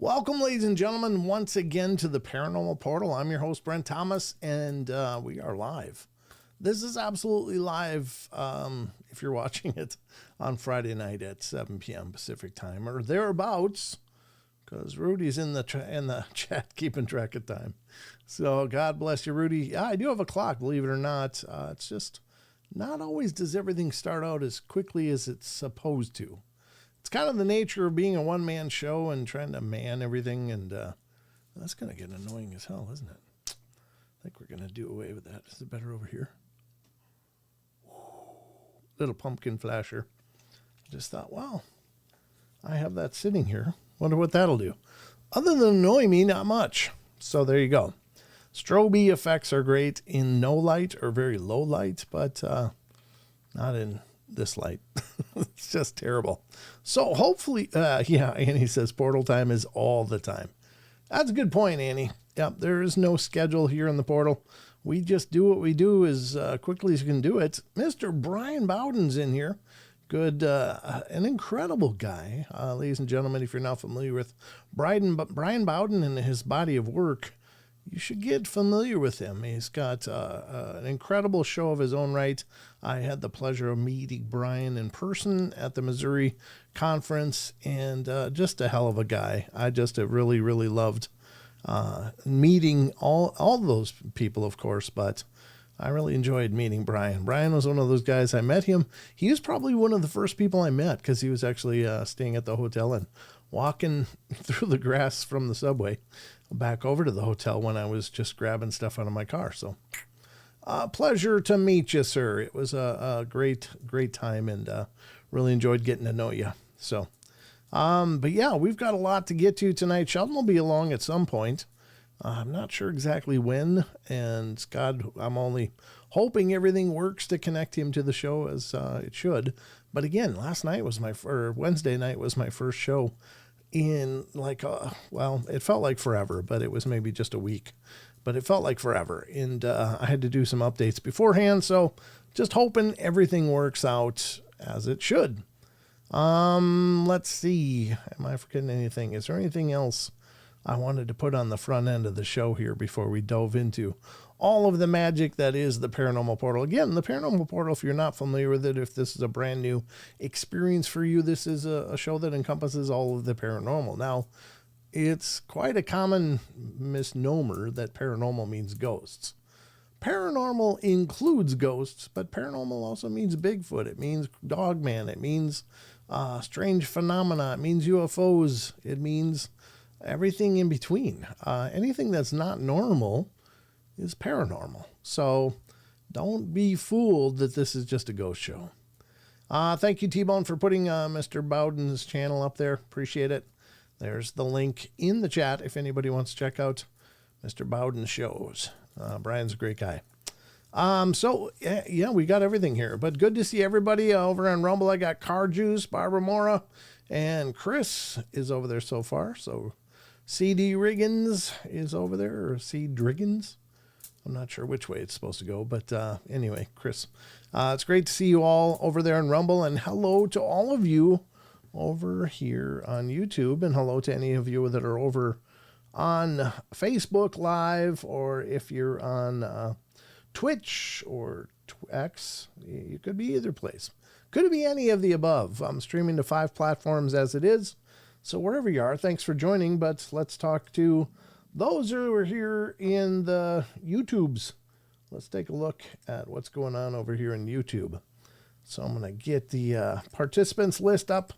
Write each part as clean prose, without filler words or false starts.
Welcome, ladies and gentlemen, once again to the Paranormal Portal. I'm your host, Brent Thomas, and we are live. This is absolutely live if you're watching it on Friday night at 7 p.m. Pacific time or thereabouts, because Rudy's in the chat keeping track of time. So God bless you, Rudy. Yeah, I do have a clock, believe it or not. It's just not always does everything start out as quickly as it's supposed to. It's kind of the nature of being a one-man show and trying to man everything, and that's going to get annoying as hell, isn't it? I think we're going to do away with that. Is it better over here? Little pumpkin flasher. Just thought, wow, I have that sitting here. Wonder what that'll do. Other than annoy me, not much. So there you go. Strobe effects are great in no light or very low light, but not in this light. It's just terrible. So hopefully, yeah, Annie says portal time is all the time. That's a good point, Annie. Yep, there is no schedule here in the portal. We just do what we do as quickly as you can do it. Mr. Brian Bowden's in here. Good, an incredible guy. Ladies and gentlemen, if you're not familiar with Brian Bowden and his body of work, you should get familiar with him. He's got an incredible show of his own right. I had the pleasure of meeting Brian in person at the Missouri conference, and just a hell of a guy. I just have really, really loved meeting all those people, of course, but I really enjoyed meeting Brian. Brian was one of those guys. I met him. He was probably one of the first people I met because he was actually staying at the hotel and walking through the grass from the subway back over to the hotel when I was just grabbing stuff out of my car. So pleasure to meet you, sir. It was a great time, and really enjoyed getting to know you. So, but yeah, we've got a lot to get to tonight. Sheldon will be along at some point. I'm not sure exactly when, and God, I'm only hoping everything works to connect him to the show as it should. But again, Wednesday night was my first show in well, it felt like forever, but it was maybe just a week, but it felt like forever. And I had to do some updates beforehand. So just hoping everything works out as it should. Let's see. Am I forgetting anything? Is there anything else I wanted to put on the front end of the show here before we dove into all of the magic that is the Paranormal Portal? Again, the Paranormal Portal, if you're not familiar with it, if this is a brand new experience for you, this is a show that encompasses all of the paranormal. Now, it's quite a common misnomer that paranormal means ghosts. Paranormal includes ghosts, but paranormal also means Bigfoot. It means Dogman. It means strange phenomena. It means UFOs. It means everything in between. Anything that's not normal is paranormal. So don't be fooled that this is just a ghost show. Thank you, T-Bone, for putting Mr. Bowden's channel up there. Appreciate it. There's the link in the chat if anybody wants to check out Mr. Bowden's shows. Brian's a great guy. So yeah, we got everything here, but good to see everybody over on Rumble. I got Car Juice, Barbara Mora, and Chris is over there so far. So CD Riggins is over there, or C Driggins. I'm not sure which way it's supposed to go, but anyway, Chris, it's great to see you all over there in Rumble, and hello to all of you over here on YouTube, and hello to any of you that are over on Facebook Live, or if you're on Twitch or X, you could be either place. Could be any of the above. I'm streaming to 5 platforms as it is, so wherever you are, thanks for joining, but let's talk to those who are here in the YouTubes. Let's take a look at what's going on over here in YouTube. So I'm going to get the participants list up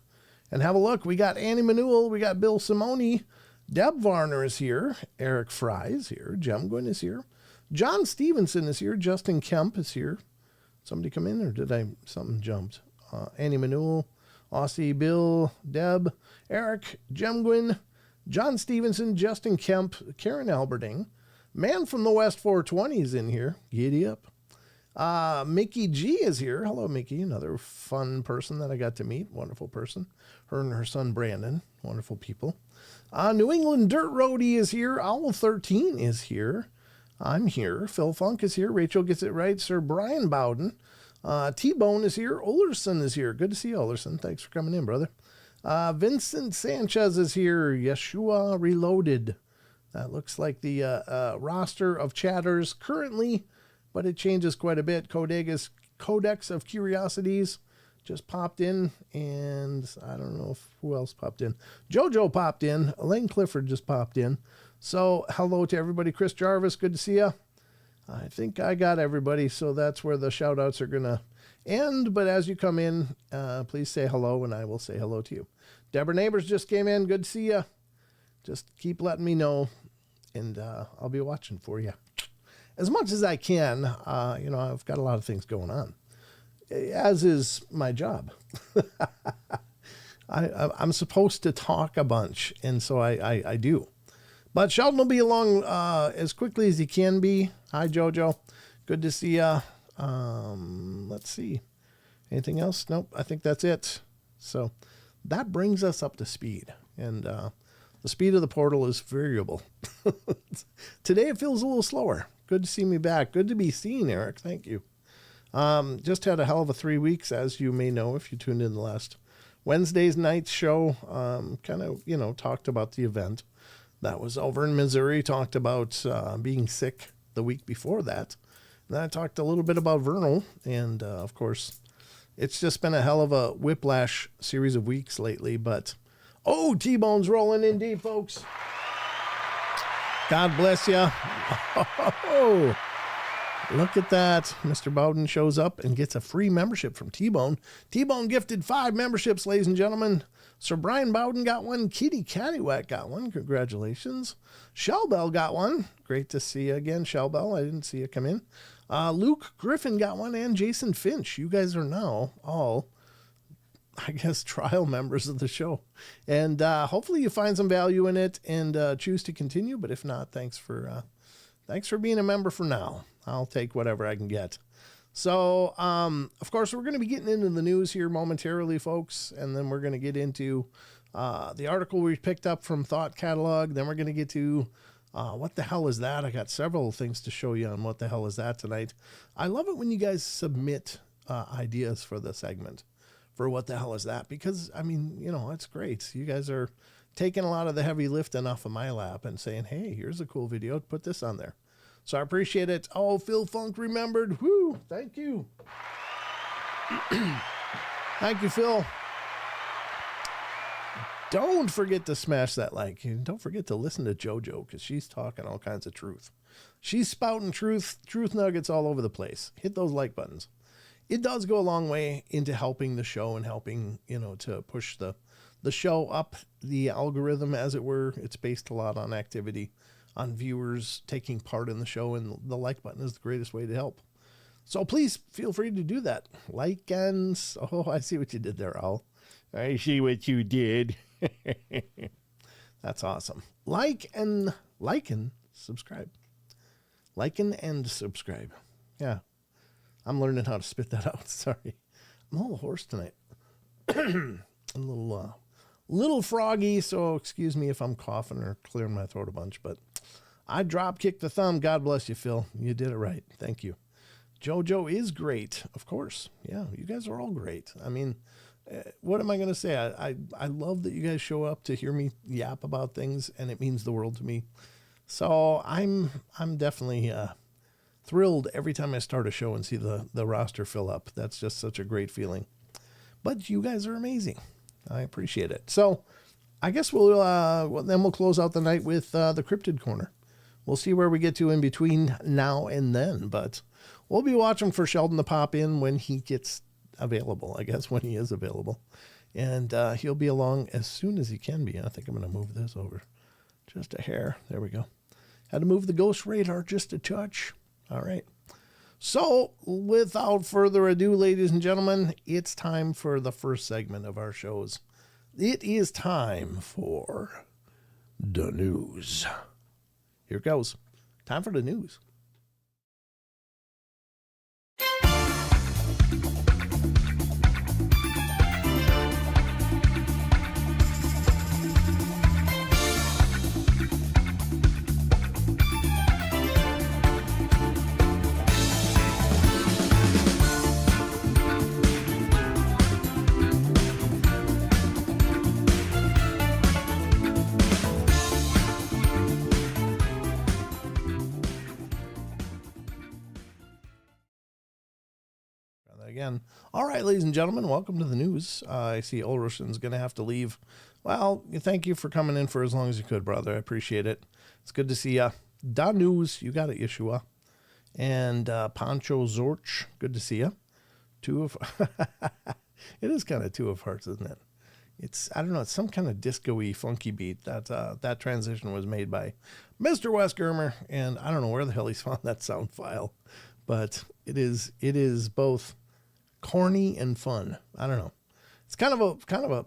and have a look. We got Annie Manuel, we got Bill Simone, Deb Varner is here, Eric Fry is here, Jem is here, John Stevenson is here, Justin Kemp is here. Somebody come in, or did something jumped? Annie Manuel, Aussie, Bill, Deb, Eric, Jem John Stevenson, Justin Kemp, Karen Alberding, Man from the West 420 is in here. Giddy up. Mickey G is here. Hello, Mickey. Another fun person that I got to meet. Wonderful person. Her and her son, Brandon. Wonderful people. New England Dirt Roadie is here. Owl 13 is here. I'm here. Phil Funk is here. Rachel gets it right. Sir Brian Bowden. T-Bone is here. Olerson is here. Good to see you, Olerson. Thanks for coming in, brother. Vincent Sanchez is here. Yeshua Reloaded. That looks like the roster of chatters currently, but it changes quite a bit. Codex of Curiosities just popped in, and I don't know who else popped in. Jojo popped in. Elaine Clifford just popped in. So hello to everybody. Chris Jarvis, good to see you. I think I got everybody, so that's where the shout outs are going to end. But as you come in, please say hello, and I will say hello to you. Deborah Neighbors just came in. Good to see you. Just keep letting me know, and I'll be watching for you as much as I can. I've got a lot of things going on, as is my job. I'm supposed to talk a bunch, and so I do. But Sheldon will be along as quickly as he can be. Hi, Jojo. Good to see ya. Let's see. Anything else? Nope, I think that's it. So that brings us up to speed. And the speed of the portal is variable. Today it feels a little slower. Good to see me back. Good to be seen, Eric. Thank you. Just had a hell of a 3 weeks, as you may know if you tuned in the last Wednesday's night's show. Talked about the event that was over in Missouri. Talked about being sick the week before that. And then I talked a little bit about Vernal. And, of course, it's just been a hell of a whiplash series of weeks lately. But, T-Bone's rolling in deep, folks. God bless you. Oh, look at that. Mr. Bowden shows up and gets a free membership from T-Bone. T-Bone gifted 5 memberships, ladies and gentlemen. Sir Brian Bowden got one. Kitty Caddywhack got one. Congratulations. Shellbell got one. Great to see you again, Shellbell. I didn't see you come in. Luke Griffin got one, and Jason Finch. You guys are now all, I guess, trial members of the show. And hopefully you find some value in it and choose to continue. But if not, thanks for being a member for now. I'll take whatever I can get. So, of course, we're going to be getting into the news here momentarily, folks. And then we're going to get into the article we picked up from Thought Catalog. Then we're going to get to what the hell is that? I got several things to show you on what the hell is that tonight. I love it when you guys submit ideas for the segment for what the hell is that? Because, I mean, it's great. You guys are taking a lot of the heavy lifting off of my lap and saying, hey, here's a cool video. Put this on there. So I appreciate it. Oh, Phil Funk remembered. Woo! Thank you. Thank you, Phil. Don't forget to smash that like. And don't forget to listen to JoJo, because she's talking all kinds of truth. She's spouting truth nuggets all over the place. Hit those like buttons. It does go a long way into helping the show and helping, to push the show up the algorithm, as it were. It's based a lot on activity, on viewers taking part in the show, and the like button is the greatest way to help. So please feel free to do that. Like and... Oh, I see what you did there, Al. I see what you did. That's awesome. Like and subscribe. Liken and subscribe. Yeah. I'm learning how to spit that out. Sorry. I'm a little hoarse tonight. A little froggy, so excuse me if I'm coughing or clearing my throat a bunch, but I drop kicked the thumb. God bless you, Phil. You did it right. Thank you. JoJo is great, of course. Yeah, you guys are all great. I mean, what am I going to say? I love that you guys show up to hear me yap about things, and it means the world to me. So I'm definitely thrilled every time I start a show and see the roster fill up. That's just such a great feeling. But you guys are amazing. I appreciate it. So I guess we'll close out the night with the Cryptid Corner. We'll see where we get to in between now and then, but we'll be watching for Sheldon to pop in when he gets available, I guess, when he is available. And he'll be along as soon as he can be. I think I'm going to move this over just a hair. There we go. Had to move the ghost radar just a touch. All right. So without further ado, ladies and gentlemen, it's time for the first segment of our shows. It is time for the news. Here it goes. Time for the news. again. All right, ladies and gentlemen, welcome to the news. I see Ulrichen's going to have to leave. Well, thank you for coming in for as long as you could, brother. I appreciate it. It's good to see you. Da News, you got it, Yeshua. And Pancho Zorch, good to see you. It is kind of two of hearts, isn't it? It's, I don't know, it's some kind of disco-y, funky beat. That transition was made by Mr. Wes Germer, and I don't know where the hell he's found that sound file, but it is both corny and fun. I don't know. It's kind of a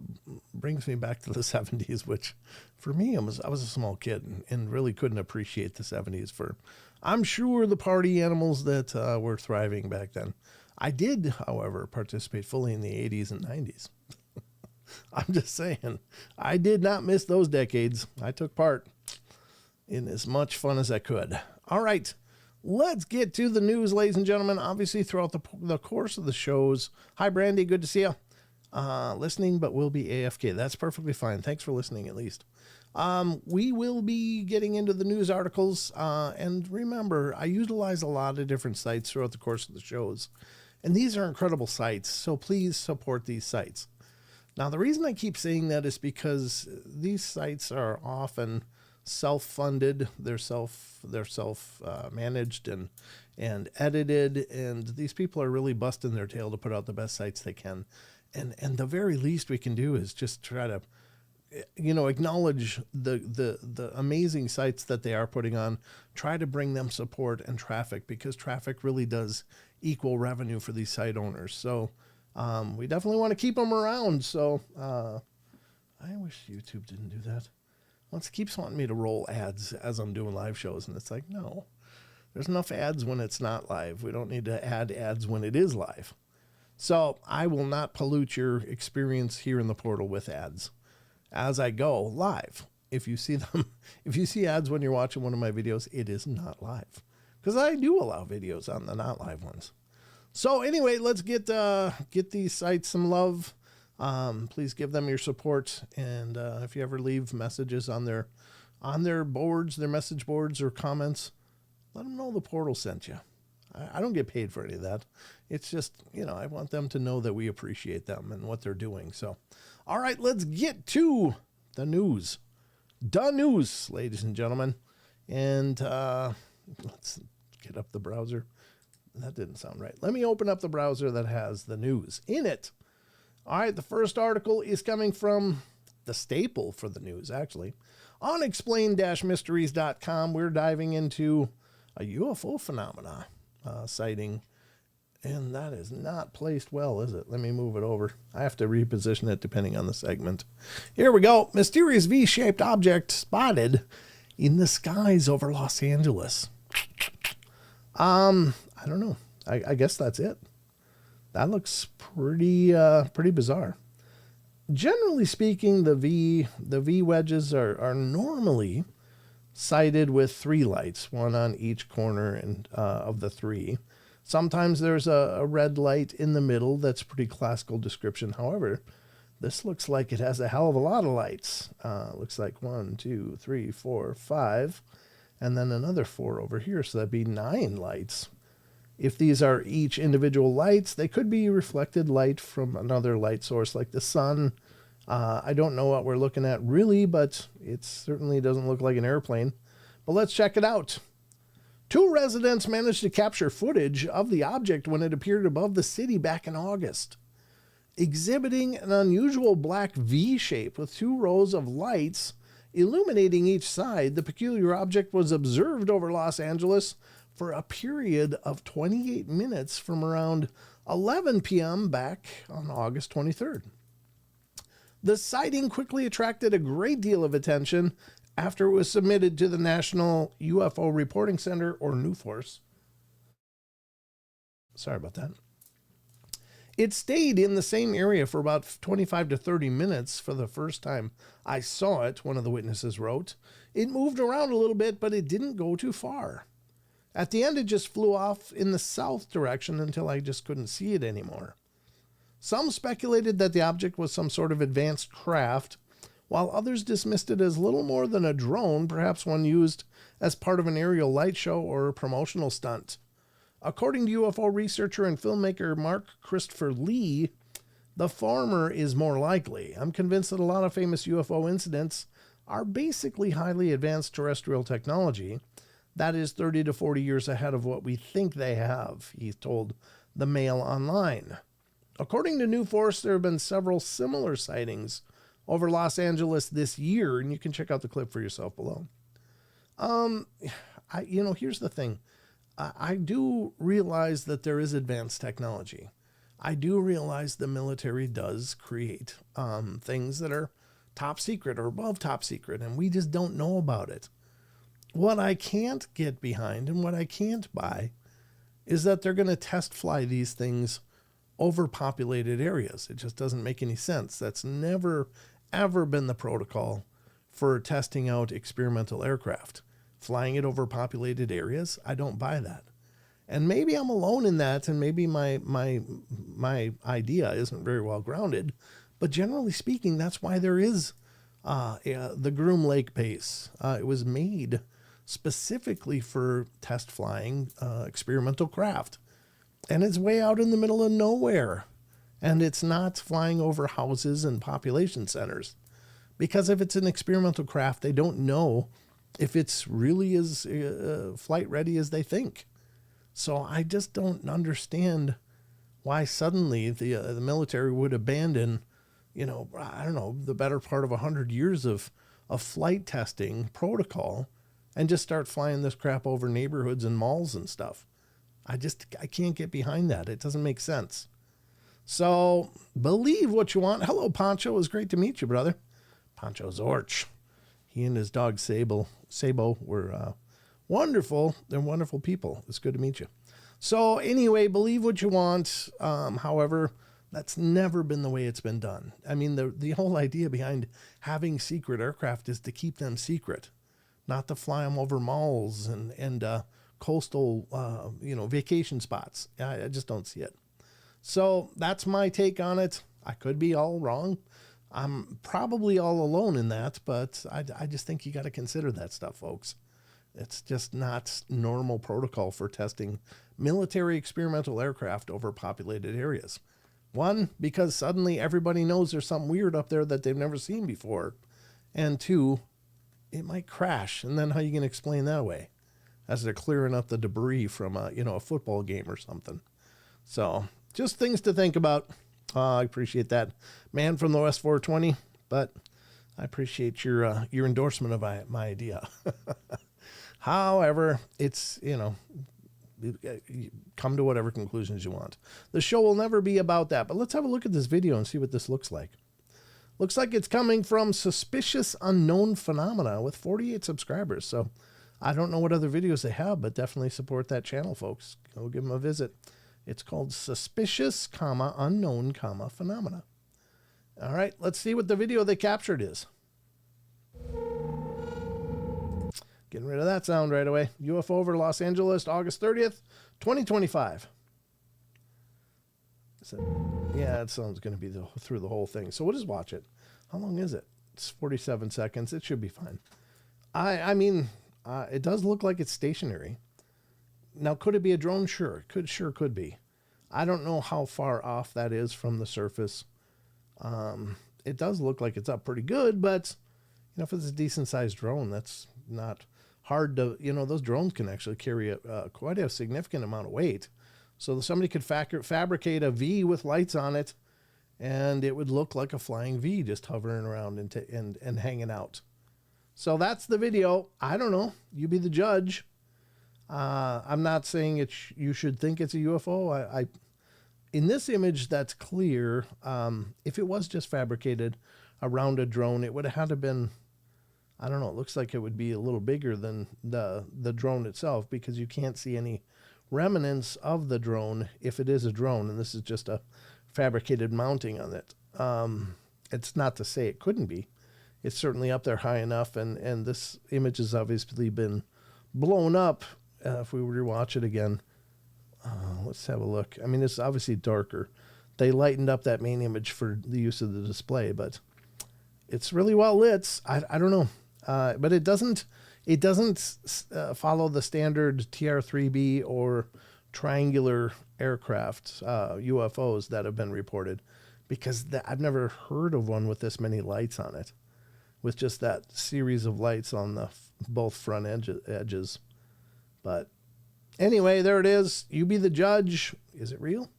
brings me back to the 70s, which for me, I was a small kid and really couldn't appreciate the 70s for, I'm sure, the party animals that were thriving back then. I did, however, participate fully in the 80s and 90s. I'm just saying, I did not miss those decades. I took part in as much fun as I could. All right, let's get to the news, ladies and gentlemen. Obviously, throughout the course of the shows. Hi, Brandy. Good to see you. Listening, but will be AFK. That's perfectly fine. Thanks for listening, at least. We will be getting into the news articles. And remember, I utilize a lot of different sites throughout the course of the shows. And these are incredible sites, so please support these sites. Now, the reason I keep saying that is because these sites are often self-funded. They're self-managed and edited, and these people are really busting their tail to put out the best sites they can. And the very least we can do is just try to, acknowledge the amazing sites that they are putting on. Try to bring them support and traffic, because traffic really does equal revenue for these site owners. So we definitely want to keep them around. So I wish YouTube didn't do that. Well, it keeps wanting me to roll ads as I'm doing live shows, and it's like, no, there's enough ads when it's not live. We don't need to add ads when it is live. So I will not pollute your experience here in the portal with ads as I go live. If you see them, if you see ads when you're watching one of my videos, it is not live, because I do allow videos on the not live ones. So anyway, let's get these sites some love. Please give them your support. And if you ever leave messages on their boards, their message boards or comments, let them know the portal sent you. I don't get paid for any of that. It's just, I want them to know that we appreciate them and what they're doing. So, all right, let's get to the news. The news, ladies and gentlemen. And let's get up the browser. That didn't sound right. Let me open up the browser that has the news in it. All right, the first article is coming from the staple for the news, actually. On explain-mysteries.com, we're diving into a UFO phenomena sighting. And that is not placed well, is it? Let me move it over. I have to reposition it depending on the segment. Here we go. Mysterious V-shaped object spotted in the skies over Los Angeles. I don't know. I guess that's it. That looks pretty bizarre. Generally speaking, the V wedges are normally sighted with 3 lights, one on each corner of the 3. Sometimes there's a red light in the middle. That's a pretty classical description. However, this looks like it has a hell of a lot of lights. Looks like 1, 2, 3, 4, 5, and then another 4 over here. So that'd be 9 lights. If these are each individual lights, they could be reflected light from another light source like the sun. I don't know what we're looking at really, but it certainly doesn't look like an airplane. But let's check it out. 2 residents managed to capture footage of the object when it appeared above the city back in August. Exhibiting an unusual black V shape with 2 rows of lights illuminating each side, the peculiar object was observed over Los Angeles for a period of 28 minutes from around 11 p.m. back on August 23rd. The sighting quickly attracted a great deal of attention after it was submitted to the National UFO Reporting Center, or NUFORCE. Sorry about that. It stayed in the same area for about 25 to 30 minutes for the first time I saw it, one of the witnesses wrote. It moved around a little bit, but it didn't go too far. At the end, it just flew off in the south direction until I just couldn't see it anymore. Some speculated that the object was some sort of advanced craft, while others dismissed it as little more than a drone, perhaps one used as part of an aerial light show or a promotional stunt. According to UFO researcher and filmmaker Mark Christopher Lee, the former is more likely. I'm convinced that a lot of famous UFO incidents are basically highly advanced terrestrial technology that is 30 to 40 years ahead of what we think they have, he told the Mail Online. According to New Force, there have been several similar sightings over Los Angeles this year, and you can check out the clip for yourself below. Here's the thing. I do realize that there is advanced technology. I do realize the military does create things that are top secret or above top secret, and we just don't know about it. What I can't get behind and what I can't buy is that they're going to test fly these things over populated areas. It just doesn't make any sense. That's never, ever been the protocol for testing out experimental aircraft. Flying it over populated areas, I don't buy that. And maybe I'm alone in that, and maybe my idea isn't very well grounded. But generally speaking, that's why there is the Groom Lake base. It was made specifically for test flying experimental craft. And it's way out in the middle of nowhere. And it's not flying over houses and population centers. Because if it's an experimental craft, they don't know if it's really as flight ready as they think. So I just don't understand why suddenly the military would abandon, the better part of 100 years of flight testing protocol and just start flying this crap over neighborhoods and malls and stuff. I can't get behind that. It doesn't make sense. So believe what you want. Hello, Pancho. It was great to meet you, brother. Pancho Zorch. He and his dog Sabo were wonderful. They're wonderful people. It's good to meet you. So anyway, believe what you want. However, that's never been the way it's been done. I mean, the whole idea behind having secret aircraft is to keep them secret, not to fly them over malls and coastal, vacation spots. I just don't see it. So that's my take on it. I could be all wrong. I'm probably all alone in that, but I just think you got to consider that stuff, folks. It's just not normal protocol for testing military experimental aircraft over populated areas. One, because suddenly everybody knows there's something weird up there that they've never seen before. And two, it might crash. And then how are you going to explain that away? As they're clearing up the debris from a football game or something. So just things to think about. I appreciate that, man from the West 420, but I appreciate your endorsement of my idea. However, it's, come to whatever conclusions you want. The show will never be about that, but let's have a look at this video and see what this looks like. Looks like it's coming from Suspicious Unknown Phenomena with 48 subscribers. So I don't know what other videos they have, but definitely support that channel, folks. Go give them a visit. It's called Suspicious, Unknown, Phenomena. All right, let's see what the video they captured is. Getting rid of that sound right away. UFO over Los Angeles, August 30th, 2025. So, yeah, it sounds going to be through the whole thing. So we'll just watch it. How long is it? It's 47 seconds. It should be fine. I mean, it does look like it's stationary. Now, could it be a drone? Sure. Sure could be. I don't know how far off that is from the surface. It does look like it's up pretty good, but if it's a decent sized drone, that's not hard to, those drones can actually carry quite a significant amount of weight. So somebody could fabricate a V with lights on it, and it would look like a flying V just hovering around and hanging out. So that's the video. I don't know. You be the judge. I'm not saying you should think it's a UFO. In this image, that's clear. If it was just fabricated around a drone, it would have had to been, I don't know, it looks like it would be a little bigger than the drone itself, because you can't see any remnants of the drone if it is a drone, and this is just a fabricated mounting on it. It's not to say it couldn't be. It's certainly up there high enough, and this image has obviously been blown up. If we were to watch it again, let's have a look. I mean, it's obviously darker. They lightened up that main image for the use of the display, but it's really well lit. I don't know, but it doesn't follow the standard TR3B or triangular aircraft, UFOs that have been reported, because I've never heard of one with this many lights on it, with just that series of lights on the both front edges. But anyway, there it is. You be the judge. Is it real?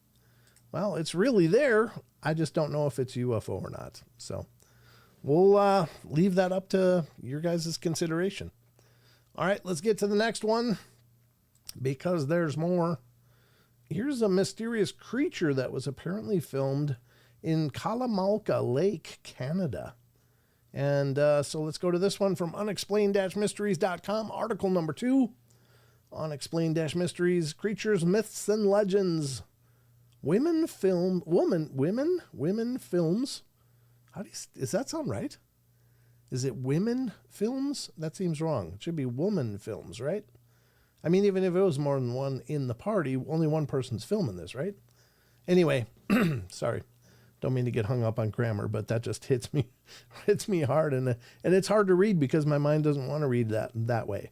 Well, it's really there. I just don't know if it's UFO or not. So we'll leave that up to your guys' consideration. All right, let's get to the next one, because there's more. Here's a mysterious creature that was apparently filmed in Kalamalka Lake, Canada. And so let's go to this one from unexplained-mysteries.com, article number 2. Unexplained-mysteries, creatures, myths, and legends. Women films. Does that sound right? Is it women films? That seems wrong. It should be woman films, right? I mean, even if it was more than one in the party, only one person's filming this, right? Anyway, sorry. Don't mean to get hung up on grammar, but that just hits me hard, and it's hard to read because my mind doesn't want to read that way.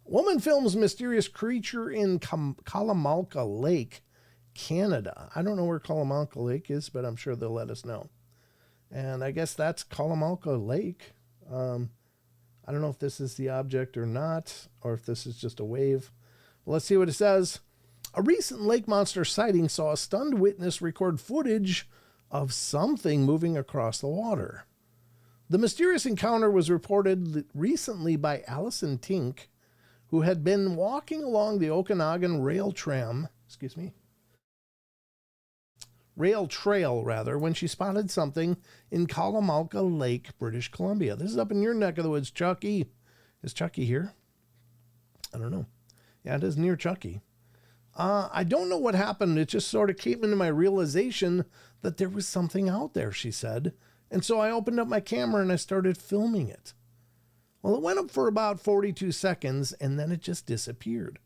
Woman films mysterious creature in Kalamalka Lake, Canada. I don't know where Kalamalka Lake is, but I'm sure they'll let us know. And I guess that's Kalamalka Lake. I don't know if this is the object or not, or if this is just a wave. Well, let's see what it says. A recent lake monster sighting saw a stunned witness record footage of something moving across the water. The mysterious encounter was reported recently by Allison Tink, who had been walking along the Okanagan rail trail, when she spotted something in Kalamalka Lake, British Columbia. This is up in your neck of the woods, Chucky. Is Chucky here? I don't know. Yeah, it is near Chucky. I don't know what happened. It just sort of came into my realization that there was something out there, she said. And so I opened up my camera and I started filming it. Well, it went up for about 42 seconds and then it just disappeared.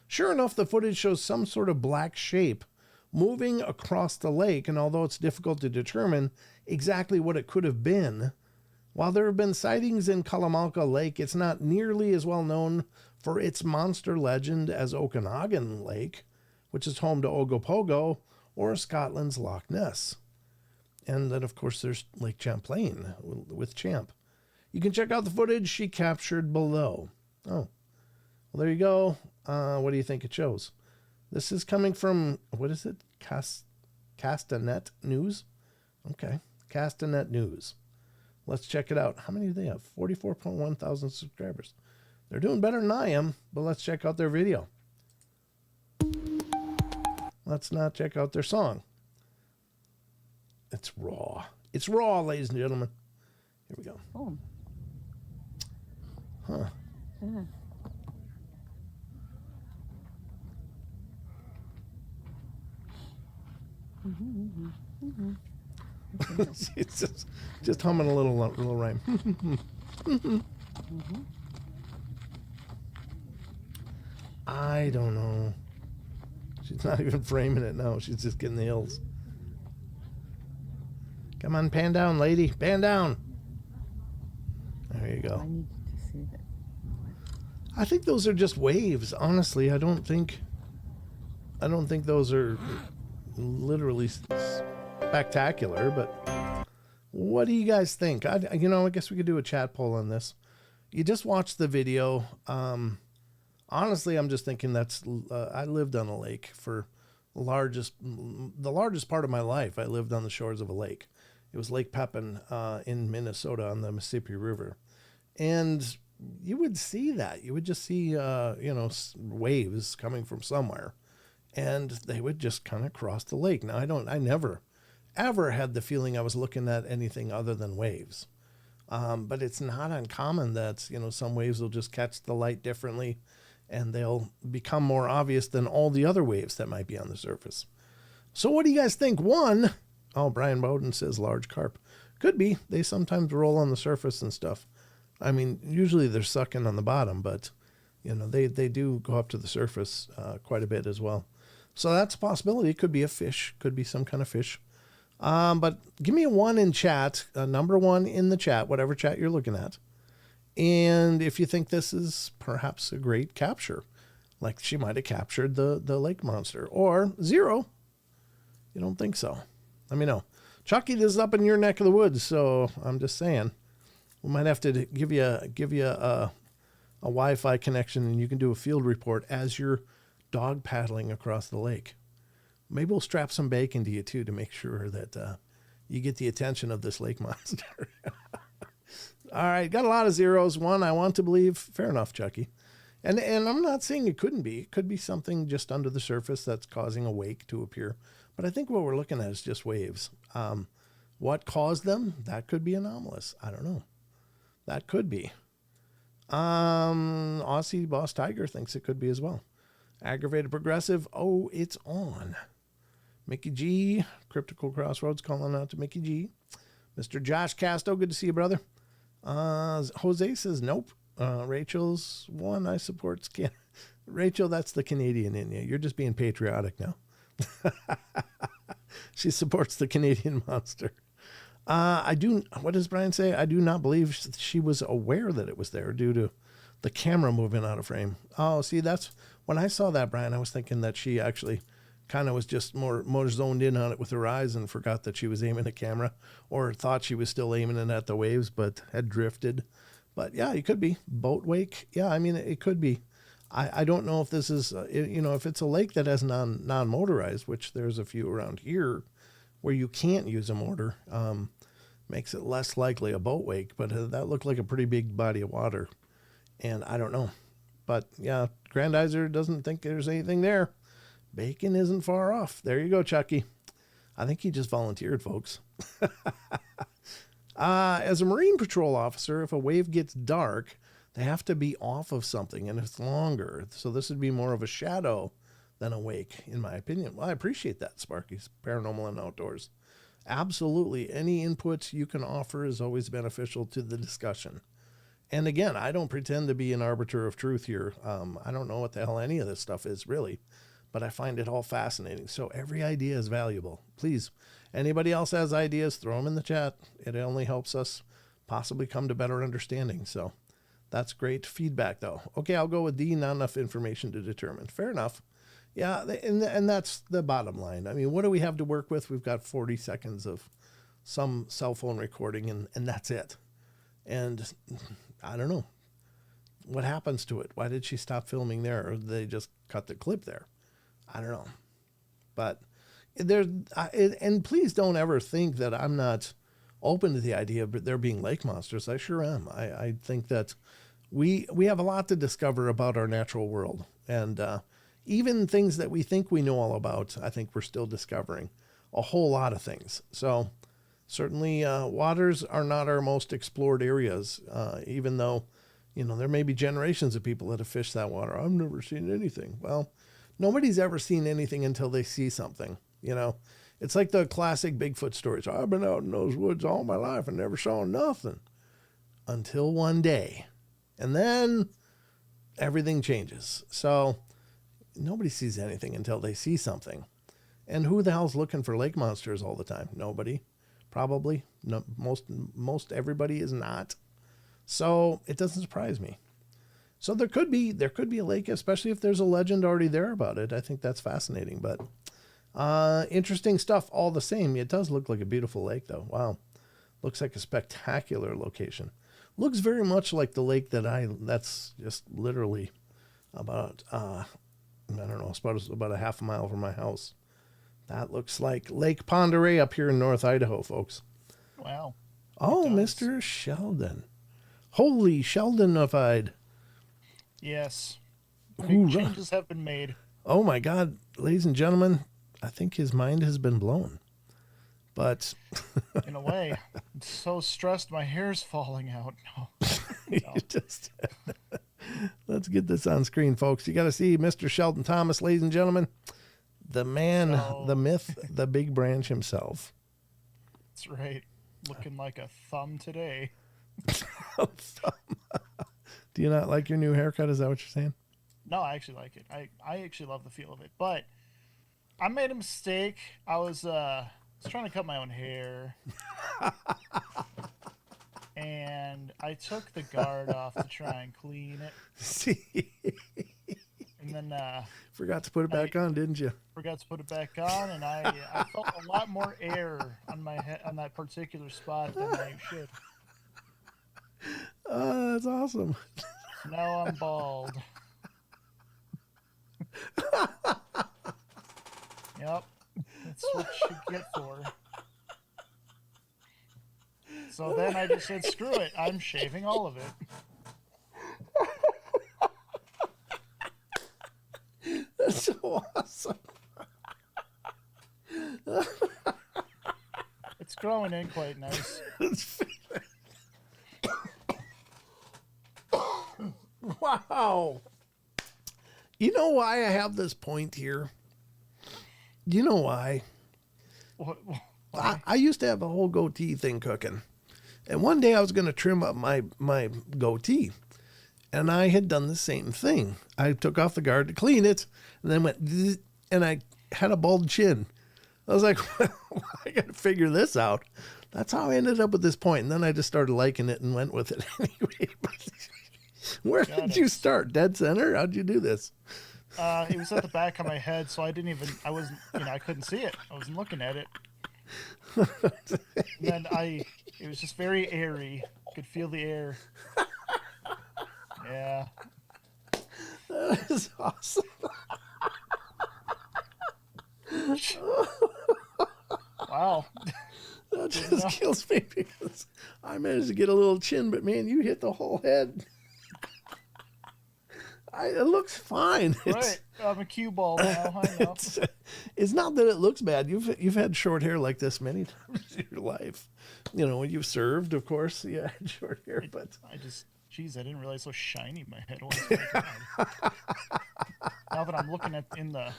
Sure enough, the footage shows some sort of black shape moving across the lake, and although it's difficult to determine exactly what it could have been, while there have been sightings in Kalamalka Lake, it's not nearly as well known for its monster legend as Okanagan Lake, which is home to Ogopogo, or Scotland's Loch Ness. And then, of course, there's Lake Champlain with Champ. You can check out the footage she captured below. Oh, well, there you go. What do you think it shows? This is coming from, what is it? Castanet News? Okay, Castanet News. Let's check it out. How many do they have? 44.1 thousand subscribers. They're doing better than I am, but let's check out their video. Let's not check out their song. It's raw. It's raw, ladies and gentlemen. Here we go. Oh. Huh. Yeah. It's just humming a little rhyme. I don't know. She's not even framing it now. She's just getting the hills. Come on, pan down, lady. Pan down. There you go. I need to see that. I think those are just waves. Honestly, I don't think those are literally spectacular, but what do you guys think? I guess we could do a chat poll on this. You just watched the video. Honestly, I'm just thinking I lived on a lake for the largest part of my life. I lived on the shores of a lake. It was Lake Pepin in Minnesota on the Mississippi River. And you would see that. You would just see, waves coming from somewhere. And they would just kind of cross the lake. Now, I never, ever had the feeling I was looking at anything other than waves. But it's not uncommon that, some waves will just catch the light differently and they'll become more obvious than all the other waves that might be on the surface. So what do you guys think? Brian Bowden says large carp. Could be. They sometimes roll on the surface and stuff. I mean, usually they're sucking on the bottom, but, they do go up to the surface quite a bit as well. So that's a possibility. It could be a fish. Could be some kind of fish. But give me a 1 in chat, number 1 in the chat, whatever chat you're looking at. And if you think this is perhaps a great capture, Like she might have captured the lake monster. Or zero. You don't think so? Let me know. Chucky, this is up in your neck of the woods, so I'm just saying. We might have to give you a Wi-Fi connection, and you can do a field report as you're dog paddling across the lake. Maybe we'll strap some bacon to you, too, to make sure that you get the attention of this lake monster. All right, got a lot of zeros. One, I want to believe. Fair enough, Chucky. And I'm not saying it couldn't be. It could be something just under the surface that's causing a wake to appear. But I think what we're looking at is just waves. What caused them? That could be anomalous. I don't know. That could be. Aussie Boss Tiger thinks it could be as well. Aggravated Progressive. Oh, it's on. Mickey G. Cryptical Crossroads calling out to Mickey G. Mr. Josh Casto. Good to see you, brother. Jose says nope. Rachel's one I support. Rachel, that's the Canadian in you. You're just being patriotic now. She supports the Canadian monster. What does Brian say? I do not believe she was aware that it was there due to the camera moving out of frame. Oh, see, that's when I saw that, Brian, I was thinking that she actually kind of was just more zoned in on it with her eyes and forgot that she was aiming a camera, or thought she was still aiming it at the waves, but had drifted. But yeah, it could be boat wake. Yeah, I mean, it could be. I don't know if this is, if it's a lake that has non-motorized, which there's a few around here where you can't use a motor, makes it less likely a boat wake, but that looked like a pretty big body of water. And I don't know. But yeah, Grandizer doesn't think there's anything there. Bacon isn't far off. There you go, Chucky. I think he just volunteered, folks. As a Marine Patrol officer, if a wave gets dark, they have to be off of something, and it's longer. So this would be more of a shadow than a wake, in my opinion. Well, I appreciate that, Sparky's Paranormal and Outdoors. Absolutely. Any input you can offer is always beneficial to the discussion. And again, I don't pretend to be an arbiter of truth here. I don't know what the hell any of this stuff is, really. But I find it all fascinating. So every idea is valuable. Please, anybody else has ideas, throw them in the chat. It only helps us possibly come to better understanding. So that's great feedback, though. Okay, I'll go with D, not enough information to determine. Fair enough. Yeah, and that's the bottom line. I mean, what do we have to work with? We've got 40 seconds of some cell phone recording, and that's it. And I don't know. What happens to it? Why did she stop filming there? Or did they just cut the clip there? I don't know. But and please don't ever think that I'm not open to the idea of there being lake monsters. I sure am. I think that we have a lot to discover about our natural world. And even things that we think we know all about, I think we're still discovering a whole lot of things. So certainly waters are not our most explored areas, even though, there may be generations of people that have fished that water. I've never seen anything. Well, nobody's ever seen anything until they see something, It's like the classic Bigfoot stories. I've been out in those woods all my life and never saw nothing until one day. And then everything changes. So nobody sees anything until they see something. And who the hell's looking for lake monsters all the time? Nobody. Probably. No, most everybody is not. So it doesn't surprise me. So there could be a lake, especially if there's a legend already there about it. I think that's fascinating. But interesting stuff all the same. It does look like a beautiful lake, though. Wow. Looks like a spectacular location. Looks very much like the lake that's just literally about, I don't know, it's about a half a mile from my house. That looks like Lake Pend Oreille up here in North Idaho, folks. Wow. Oh, Mr. Sheldon. Holy Sheldonified. Yes. Big changes have been made. Oh, my God. Ladies and gentlemen, I think his mind has been blown. But in a way, I'm so stressed my hair's falling out. No. Let's get this on screen, folks. You got to see Mr. Sheldon Thomas, ladies and gentlemen. The man, the myth, the big branch himself. That's right. Looking like a thumb today. Do you not like your new haircut? Is that what you're saying? No, I actually like it. I actually love the feel of it. But I made a mistake. I was trying to cut my own hair. And I took the guard off to try and clean it. See? And and then Forgot to put it back on, didn't you? forgot to put it back on, and I felt a lot more air on my head on that particular spot than I should. That's awesome. Now I'm bald. Yep, that's what you get for. So then I just said, screw it, I'm shaving all of it. That's so awesome. It's growing in quite nice. Wow. You know why I have this point here? You know why? I used to have a whole goatee thing cooking. And one day I was going to trim up my goatee. And I had done the same thing. I took off the guard to clean it, and then went, and I had a bald chin. I was like, well, I got to figure this out. That's how I ended up with this point. And then I just started liking it and went with it anyway. Where did you start? Dead center? How'd you do this? It was at the back of my head, so I couldn't see it. I wasn't looking at it. And then it was just very airy. Could feel the air. Yeah. That is awesome. Wow. That just kills me because I managed to get a little chin, but man, you hit the whole head. It looks fine. Right. I'm a cue ball now. I know. It's not that it looks bad. You've had short hair like this many times in your life. You know, when you've served, of course, you had short hair, but Jeez, I didn't realize how shiny my head was. Now that I'm looking at in the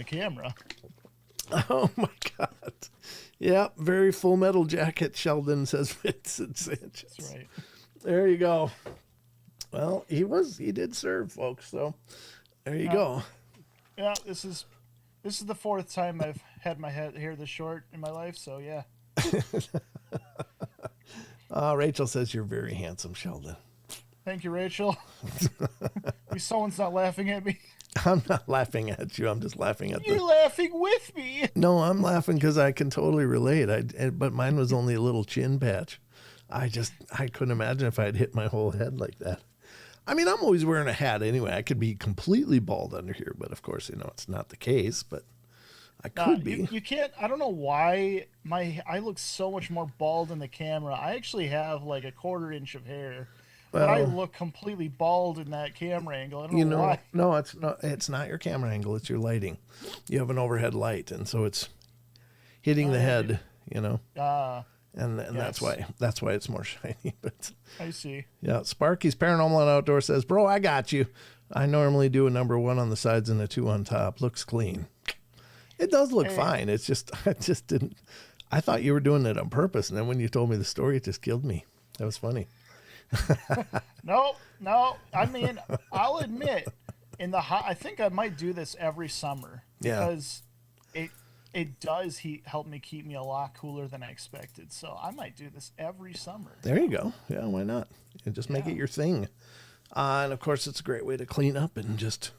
camera. Oh my God. Yeah, very Full Metal Jacket, Sheldon says Vincent Sanchez. That's right. There you go. Well, he did serve, folks, so there you go. Yeah, this is the fourth time I've had my hair this short in my life, so yeah. Rachel says you're very handsome, Sheldon. Thank you, Rachel. Someone's not laughing at me. I'm not laughing at you. I'm just laughing at You're laughing with me. No, I'm laughing because I can totally relate. But mine was only a little chin patch. I couldn't imagine if I had hit my whole head like that. I mean, I'm always wearing a hat anyway. I could be completely bald under here, but of course, it's not the case, but I could be. You can't, I don't know why I look so much more bald in the camera. I actually have like a 1/4 inch of hair. But I look completely bald in that camera angle. I don't know why. No, it's not your camera angle. It's your lighting. You have an overhead light, and so it's hitting the head, and yes. that's why it's more shiny. But I see. Yeah, Sparky's Paranormal and Outdoor says, "Bro, I got you. I normally do a number 1 on the sides and a 2 on top. Looks clean. It does look fine. It's just I just didn't. I thought you were doing it on purpose, and then when you told me the story, it just killed me. That was funny." No. I mean, I'll admit, I think I might do this every summer because it does help me keep me a lot cooler than I expected. So I might do this every summer. There you go. Yeah, why not? And just make it your thing. And of course, it's a great way to clean up and just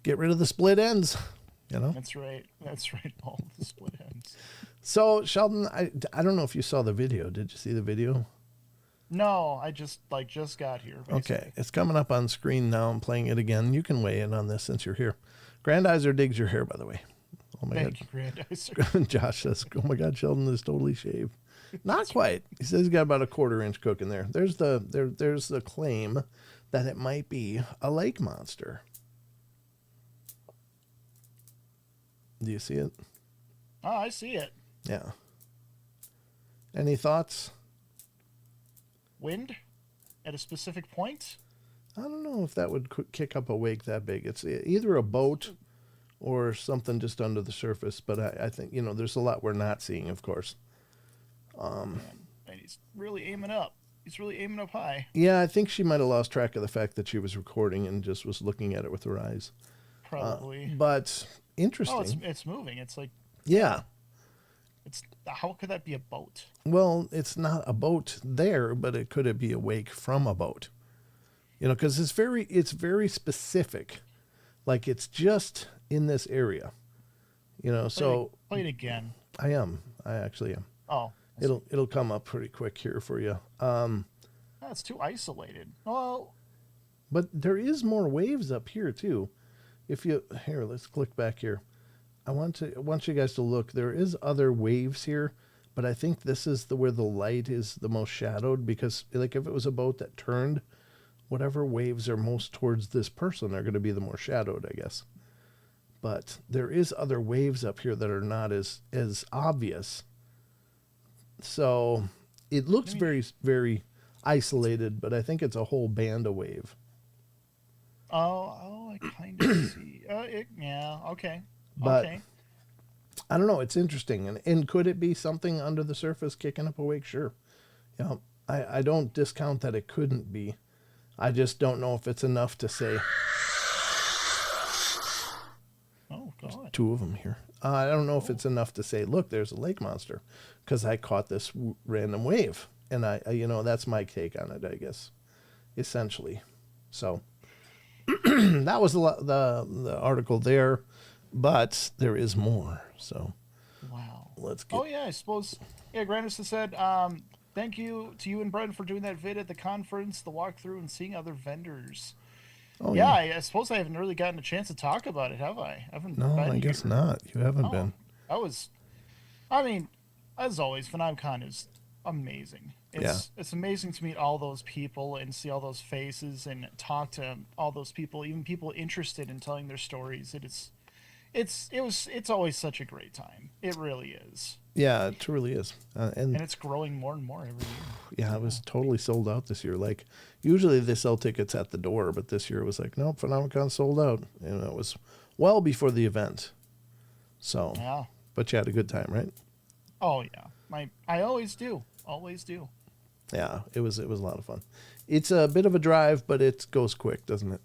get rid of the split ends. That's right. All the split ends. So Sheldon, I don't know if you saw the video. Did you see the video? No, I just got here. Basically. Okay, it's coming up on screen now. I'm playing it again. You can weigh in on this since you're here. Grandizer digs your hair, by the way. Oh my Thank God. you, Grandizer. Josh says, "Oh my God, Sheldon is totally shaved." Not quite. He says he's got about a 1/4 inch cooking there. There's the claim that it might be a lake monster. Do you see it? Oh, I see it. Yeah. Any thoughts? Wind at a specific point? I don't know if that would kick up a wake that big. It's either a boat or something just under the surface. But I think, there's a lot we're not seeing, of course. And he's really aiming up. He's really aiming up high. Yeah, I think she might have lost track of the fact that she was recording and just was looking at it with her eyes. Probably. But interesting. Oh, it's moving. It's like... Yeah. How could that be a boat? Well, it's not a boat there, but it could be a wake from a boat. Because it's very specific Like it's just in this area, so play it again. I actually am. Oh, It'll come up pretty quick here for you. That's too isolated. Well, but there is more waves up here too. Let's click back here. I want you guys to look. There is other waves here, but I think this is where the light is the most shadowed, because like if it was a boat that turned, whatever waves are most towards this person are going to be the more shadowed, I guess. But there is other waves up here that are not as obvious. So it looks very, very isolated, but I think it's a whole band of wave. Oh, I kind of see. Yeah, okay. But okay. I don't know. It's interesting. And could it be something under the surface kicking up a wake? Sure. Yeah. I don't discount that it couldn't be. I just don't know if it's enough to say. Oh, God. There's two of them here. I don't know if it's enough to say, look, there's a lake monster, because I caught this random wave. And that's my take on it, I guess, essentially. So that was the article there, but there is more. So wow. Let's get. Oh yeah, I suppose. Yeah, Granderson said, "Thank you to you and Brent for doing that vid at the conference, the walkthrough, and seeing other vendors." Oh yeah, I suppose I haven't really gotten a chance to talk about it, have I? No, I guess not. You haven't been. I mean, as always, PhenomCon is amazing. It's amazing to meet all those people and see all those faces and talk to all those people, even people interested in telling their stories. It's always such a great time. It really is. Yeah, it truly is. And it's growing more and more every year. Yeah, it was totally sold out this year. Like usually they sell tickets at the door, but this year it was like, nope, PhenomCon sold out. And it was well before the event. So yeah. But you had a good time, right? Oh yeah. I always do. Always do. Yeah, it was a lot of fun. It's a bit of a drive, but it goes quick, doesn't it?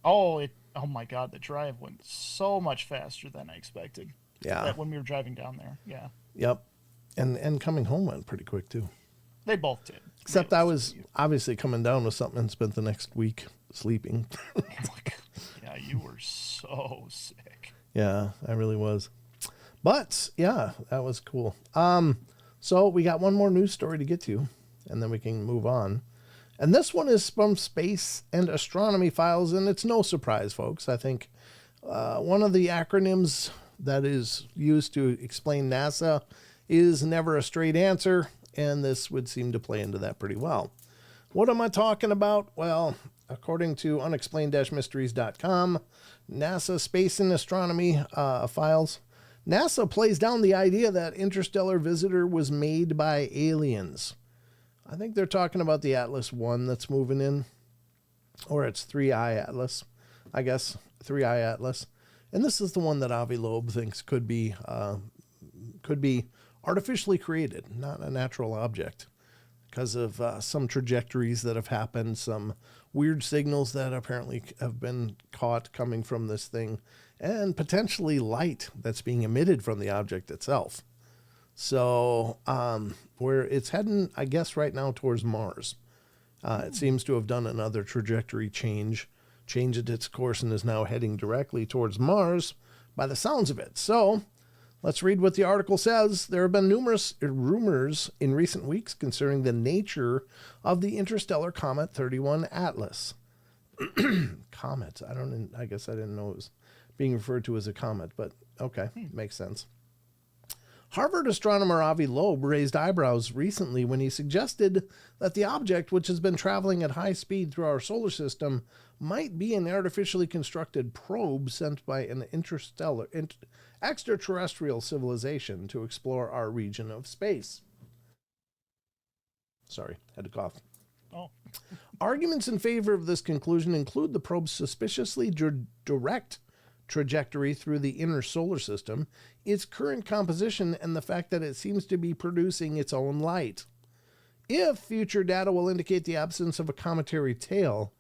Oh my God, the drive went so much faster than I expected. Yeah. When we were driving down there. Yeah. Yep. And coming home went pretty quick too. They both did. Except I was obviously coming down with something and spent the next week sleeping. Yeah, you were so sick. Yeah, I really was. But yeah, that was cool. So we got one more news story to get to, and then we can move on. And this one is from Space and Astronomy Files, and it's no surprise, folks. I think one of the acronyms that is used to explain NASA is never a straight answer, and this would seem to play into that pretty well. What am I talking about? Well, according to unexplained-mysteries.com, NASA Space and Astronomy Files, NASA plays down the idea that Interstellar Visitor was made by aliens. I think they're talking about the Atlas 1 that's moving in, or it's 3i Atlas, I guess, 3i Atlas. And this is the one that Avi Loeb thinks could be artificially created, not a natural object, because of some trajectories that have happened, some weird signals that apparently have been caught coming from this thing, and potentially light that's being emitted from the object itself. So where it's heading, I guess, right now towards Mars. It seems to have done another trajectory changed its course, and is now heading directly towards Mars by the sounds of it. So let's read what the article says. There have been numerous rumors in recent weeks concerning the nature of the interstellar comet 31 Atlas. Comet. I guess I didn't know it was being referred to as a comet, but okay, makes sense. Harvard astronomer Avi Loeb raised eyebrows recently when he suggested that the object, which has been traveling at high speed through our solar system, might be an artificially constructed probe sent by an extraterrestrial civilization to explore our region of space. Sorry, had to cough. Oh. Arguments in favor of this conclusion include the probe's suspiciously direct trajectory through the inner solar system, its current composition, and the fact that it seems to be producing its own light. If future data will indicate the absence of a cometary tail,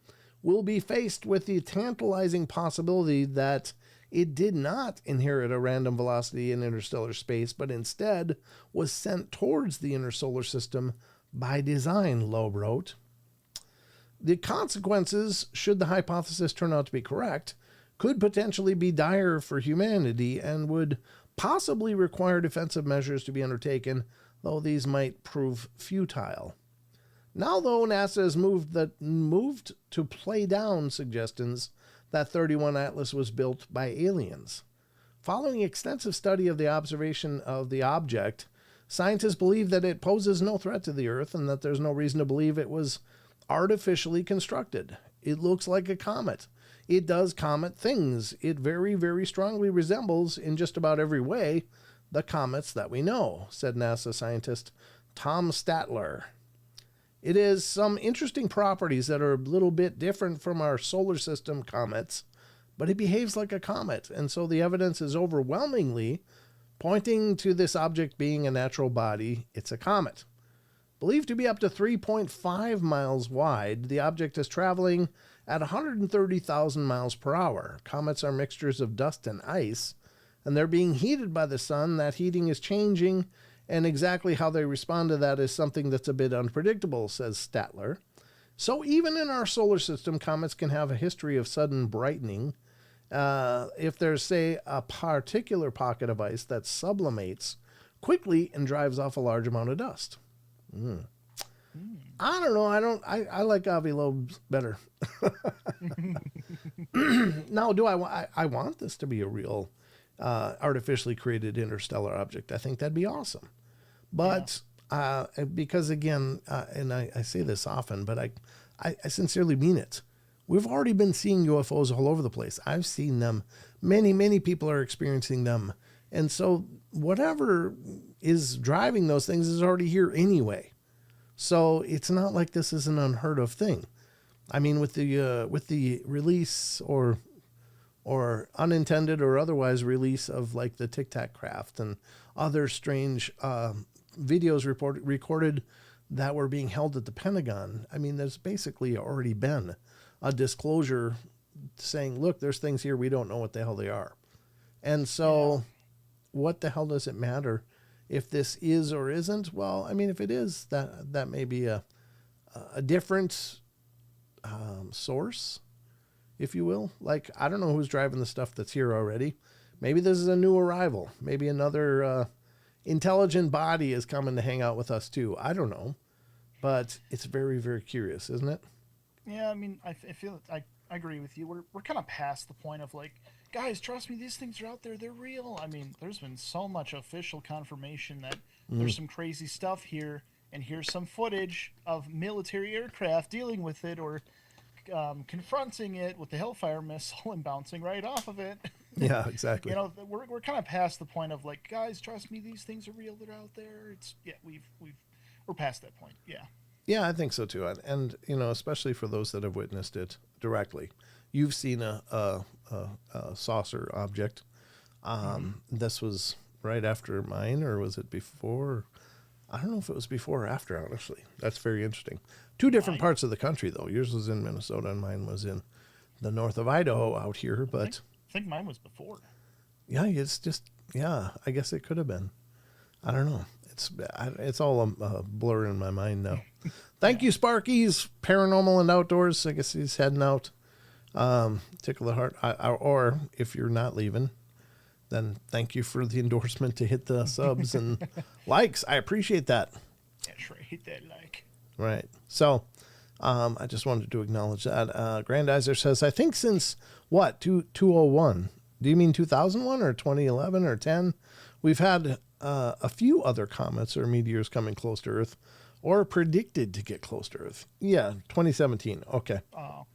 we'll be faced with the tantalizing possibility that it did not inherit a random velocity in interstellar space, but instead was sent towards the inner solar system by design, Loeb wrote. The consequences, should the hypothesis turn out to be correct, could potentially be dire for humanity and would possibly require defensive measures to be undertaken, though these might prove futile. Now, though, NASA has moved to play down suggestions that 31 Atlas was built by aliens. Following extensive study of the observation of the object, scientists believe that it poses no threat to the Earth and that there's no reason to believe it was artificially constructed. It looks like a comet. It does comet things. It very, very strongly resembles, in just about every way, the comets that we know, said NASA scientist Tom Statler. It has some interesting properties that are a little bit different from our solar system comets, but it behaves like a comet, and so the evidence is overwhelmingly pointing to this object being a natural body. It's a comet. Believed to be up to 3.5 miles wide, the object is traveling at 130,000 miles per hour. Comets are mixtures of dust and ice, and they're being heated by the sun. That heating is changing, and exactly how they respond to that is something that's a bit unpredictable, says Statler. So even in our solar system, comets can have a history of sudden brightening. If there's, say, a particular pocket of ice that sublimates quickly and drives off a large amount of dust. I don't know. I like Avi Loeb's better. Now, do I want this to be a real artificially created interstellar object? I think that'd be awesome. But because, again, and I say this often, but I sincerely mean it. We've already been seeing UFOs all over the place. I've seen them. Many, many people are experiencing them. And so whatever is driving those things is already here anyway. So it's not like this is an unheard of thing. I mean, with the release or unintended or otherwise release of like the Tic Tac craft and other strange videos recorded that were being held at the Pentagon. I mean, there's basically already been a disclosure saying, look, there's things here we don't know what the hell they are. And so what the hell does it matter if this is or isn't? Well, I mean, if it is, that may be a different source, if you will. Like, I don't know who's driving the stuff that's here already. Maybe this is a new arrival. Maybe another intelligent body is coming to hang out with us too. I don't know. But it's very, very curious, isn't it? Yeah, I mean, I feel I agree with you. We're kind of past the point of like, guys, trust me, these things are out there. They're real. I mean, there's been so much official confirmation that there's some crazy stuff here, and here's some footage of military aircraft dealing with it or confronting it with the Hellfire missile and bouncing right off of it. Yeah, exactly. You know, we're kind of past the point of like, guys, trust me, these things are real. They're out there. We're past that point. Yeah. Yeah, I think so too. And you know, especially for those that have witnessed it directly. You've seen a saucer object. This was right after mine, or was it before? I don't know if it was before or after, honestly. That's very interesting. Two different parts of the country, though. Yours was in Minnesota and mine was in the north of Idaho out here. But I think mine was before. Yeah, it's just, I guess it could have been. I don't know. It's all a blur in my mind now. Thank you, Sparky's Paranormal and Outdoors. I guess he's heading out. Tickle the heart. Or if you're not leaving, then thank you for the endorsement to hit the subs and likes. I appreciate that. That's right. Hit that like. Right. So I just wanted to acknowledge that. Grandizer says, I think since, 2001? Do you mean 2001 or 2011 or 10? We've had a few other comets or meteors coming close to Earth or predicted to get close to Earth. Yeah, 2017. Okay. Oh.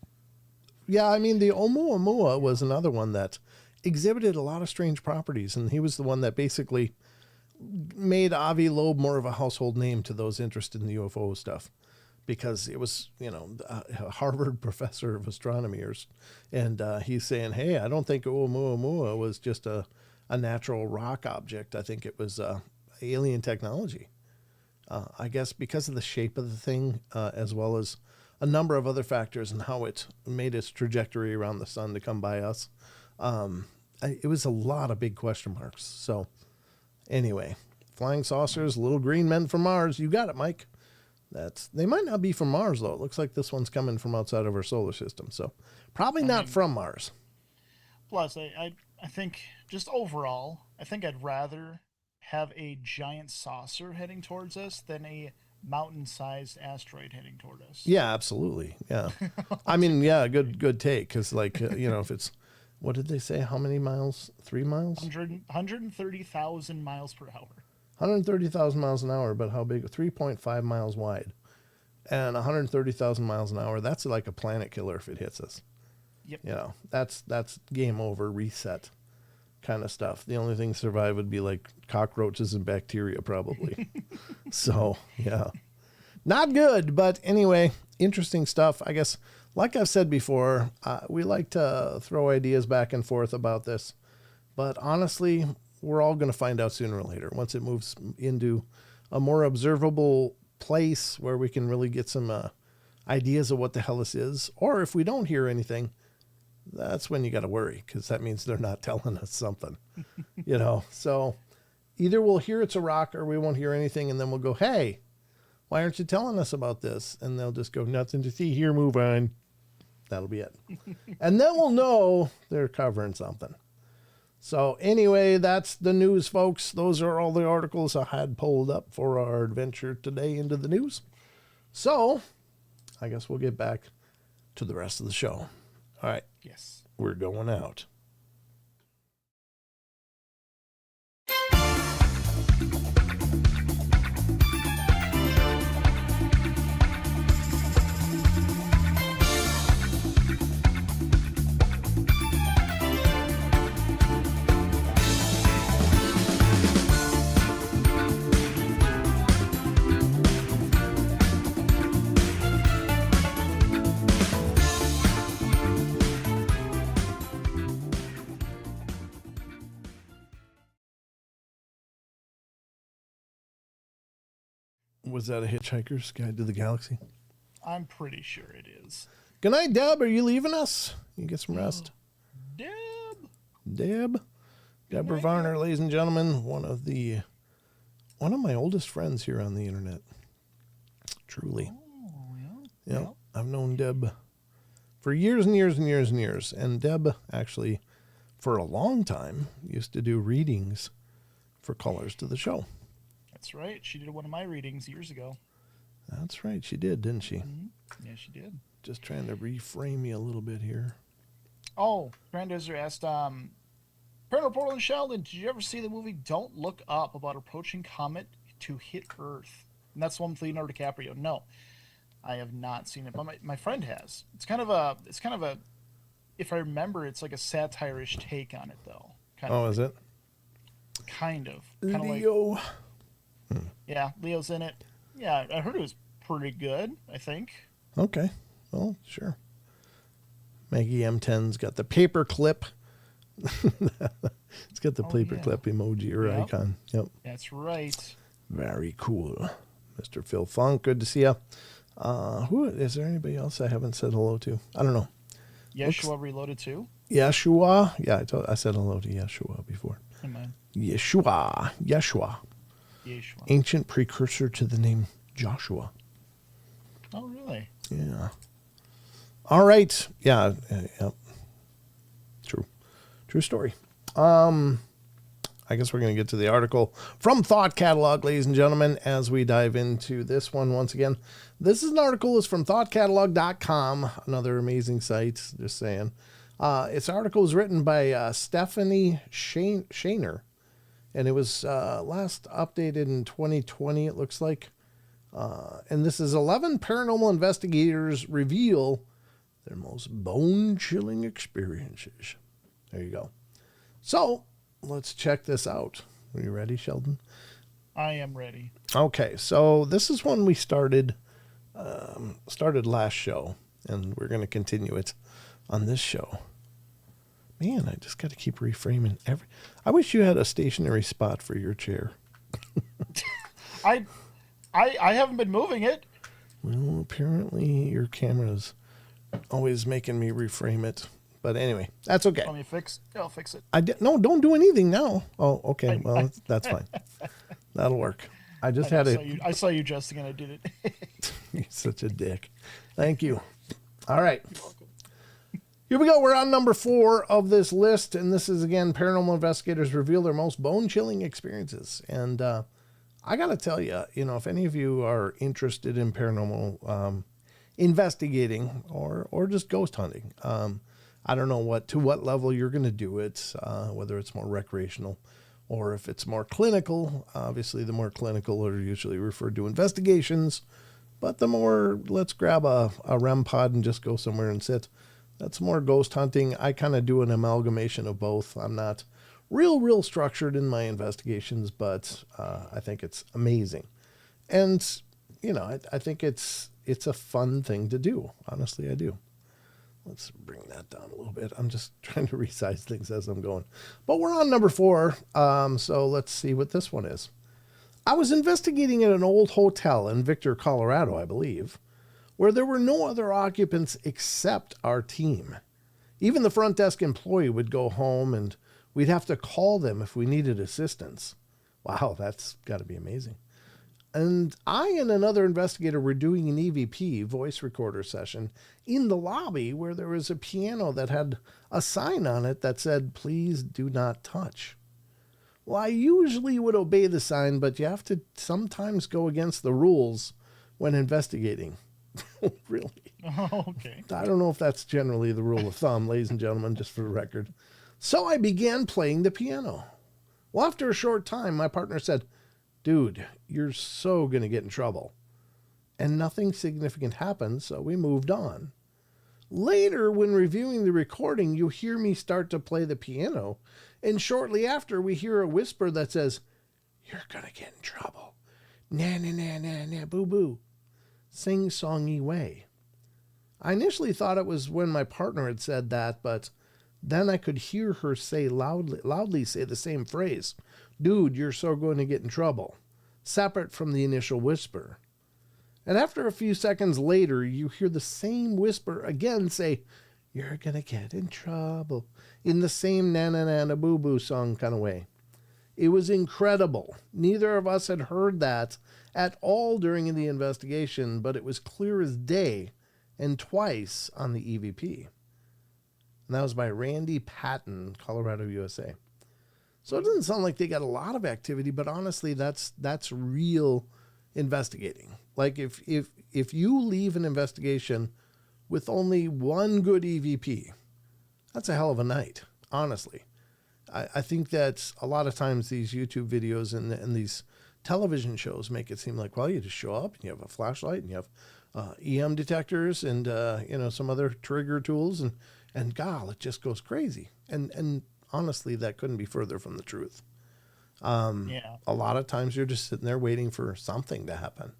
Yeah, I mean, the Oumuamua was another one that exhibited a lot of strange properties, and he was the one that basically made Avi Loeb more of a household name to those interested in the UFO stuff, because it was, a Harvard professor of astronomy, and he's saying, hey, I don't think Oumuamua was just a natural rock object. I think it was alien technology. I guess because of the shape of the thing, as well as a number of other factors and how it made its trajectory around the sun to come by us. It was a lot of big question marks. So anyway, flying saucers, little green men from Mars. You got it, Mike. They might not be from Mars, though. It looks like this one's coming from outside of our solar system. So probably not from Mars. Plus, I think just overall, I think I'd rather have a giant saucer heading towards us than a mountain-sized asteroid heading toward us. Yeah, absolutely. Yeah. I mean, yeah, good take. Because, like, if it's, what did they say? How many miles? 3 miles? 130,000 miles per hour. 130,000 miles an hour, but how big? 3.5 miles wide. And 130,000 miles an hour, that's like a planet killer if it hits us. Yep. That's game over, reset kind of stuff. The only thing to survive would be like cockroaches and bacteria probably. So, yeah. Not good, but anyway, interesting stuff. I guess, like I've said before, we like to throw ideas back and forth about this. But honestly, we're all going to find out sooner or later once it moves into a more observable place where we can really get some ideas of what the hell this is. Or if we don't hear anything, that's when you got to worry, because that means they're not telling us something, So either we'll hear it's a rock or we won't hear anything, and then we'll go, hey, why aren't you telling us about this? And they'll just go, nothing to see here, move on. That'll be it. And then we'll know they're covering something. So anyway, that's the news, folks. Those are all the articles I had pulled up for our adventure today into the news. So I guess we'll get back to the rest of the show. All right. Yes. We're going out. Was that a Hitchhiker's Guide to the Galaxy? I'm pretty sure it is. Good night, Deb. Are you leaving us? You get some rest. Deb. Deborah Varner, ladies and gentlemen, one of my oldest friends here on the internet. Truly. Oh, Yeah. I've known Deb for years and years and years and years. And Deb actually, for a long time, used to do readings for callers to the show. That's right. She did one of my readings years ago. That's right. She did, didn't she? Mm-hmm. Yeah, she did. Just trying to reframe you a little bit here. Oh, Grandizer asked, Paranormal Portal and Sheldon, did you ever see the movie Don't Look Up about approaching comet to hit Earth? And that's one with Leonardo DiCaprio. No, I have not seen it, but my friend has. It's kind of a, if I remember, it's like a satire-ish take on it, though. Is it? Kind of. Leo. Yeah, Leo's in it. Yeah, I heard it was pretty good, I think. Okay. Well, sure. Maggie M10's got the paper clip. It's got the paper clip emoji or icon. Yep. That's right. Very cool. Mr. Phil Funk, good to see you. Who is there anybody else I haven't said hello to? I don't know. Yeshua Reloaded too? Yeshua. Yeah, I said hello to Yeshua before. Amen. Yeshua. Ancient precursor to the name Joshua. Oh, really? Yeah. All right. Yeah. Yep. True story. I guess we're going to get to the article from Thought Catalog, ladies and gentlemen, as we dive into this one once again. This is an article is from thoughtcatalog.com, another amazing site, just saying. Its article is written by Stephanie Shaner, and it was last updated in 2020, it looks like. And this is 11 paranormal investigators reveal their most bone-chilling experiences. There you go. So, let's check this out. Are you ready, Sheldon? I am ready. Okay, so this is one we started last show, and we're going to continue it on this show. Man, I just got to keep reframing I wish you had a stationary spot for your chair. I haven't been moving it. Well, apparently your camera's always making me reframe it. But anyway, that's okay. Let me I'll fix it. No, don't do anything now. Oh, okay. Well, that's fine. That'll work. I saw you adjusting and I did it. You're such a dick. Thank you. All right. Here we go. We're on number 4 of this list. And this is, again, paranormal investigators reveal their most bone-chilling experiences. And I got to tell you, if any of you are interested in paranormal investigating or just ghost hunting, I don't know to what level you're going to do it, whether it's more recreational or if it's more clinical. Obviously, the more clinical are usually referred to investigations, but the more let's grab a REM pod and just go somewhere and sit. That's more ghost hunting. I kind of do an amalgamation of both. I'm not real structured in my investigations, but I think it's amazing. And, I think it's a fun thing to do. Honestly, I do. Let's bring that down a little bit. I'm just trying to resize things as I'm going. But we're on number 4, so let's see what this one is. I was investigating at an old hotel in Victor, Colorado, I believe, where there were no other occupants except our team. Even the front desk employee would go home, and we'd have to call them if we needed assistance. Wow, that's got to be amazing. And I and another investigator were doing an EVP, voice recorder session, in the lobby where there was a piano that had a sign on it that said, "Please do not touch." Well, I usually would obey the sign, but you have to sometimes go against the rules when investigating. Really? Oh, okay. I don't know if that's generally the rule of thumb, ladies and gentlemen, just for the record. So I began playing the piano. Well, after a short time, my partner said, "Dude, you're so going to get in trouble." And nothing significant happened, so we moved on. Later, when reviewing the recording, you hear me start to play the piano, and shortly after, we hear a whisper that says, "You're going to get in trouble. Na, na, na, na, na, boo, boo." Sing-songy way. I initially thought it was when my partner had said that, but then I could hear her say loudly say the same phrase, "Dude, you're so going to get in trouble," separate from the initial whisper. And after a few seconds later, you hear the same whisper again say, "You're going to get in trouble," in the same na-na-na-na boo-boo song kind of way. It was incredible. Neither of us had heard that at all during the investigation, but it was clear as day and twice on the EVP. And that was by Randy Patton, Colorado, USA. So it doesn't sound like they got a lot of activity, but honestly, that's real investigating. Like if you leave an investigation with only one good EVP, that's a hell of a night, honestly. I think that a lot of times these YouTube videos and these television shows make it seem like, well, you just show up and you have a flashlight and you have EM detectors and some other trigger tools and God, it just goes crazy. And honestly, that couldn't be further from the truth. A lot of times you're just sitting there waiting for something to happen,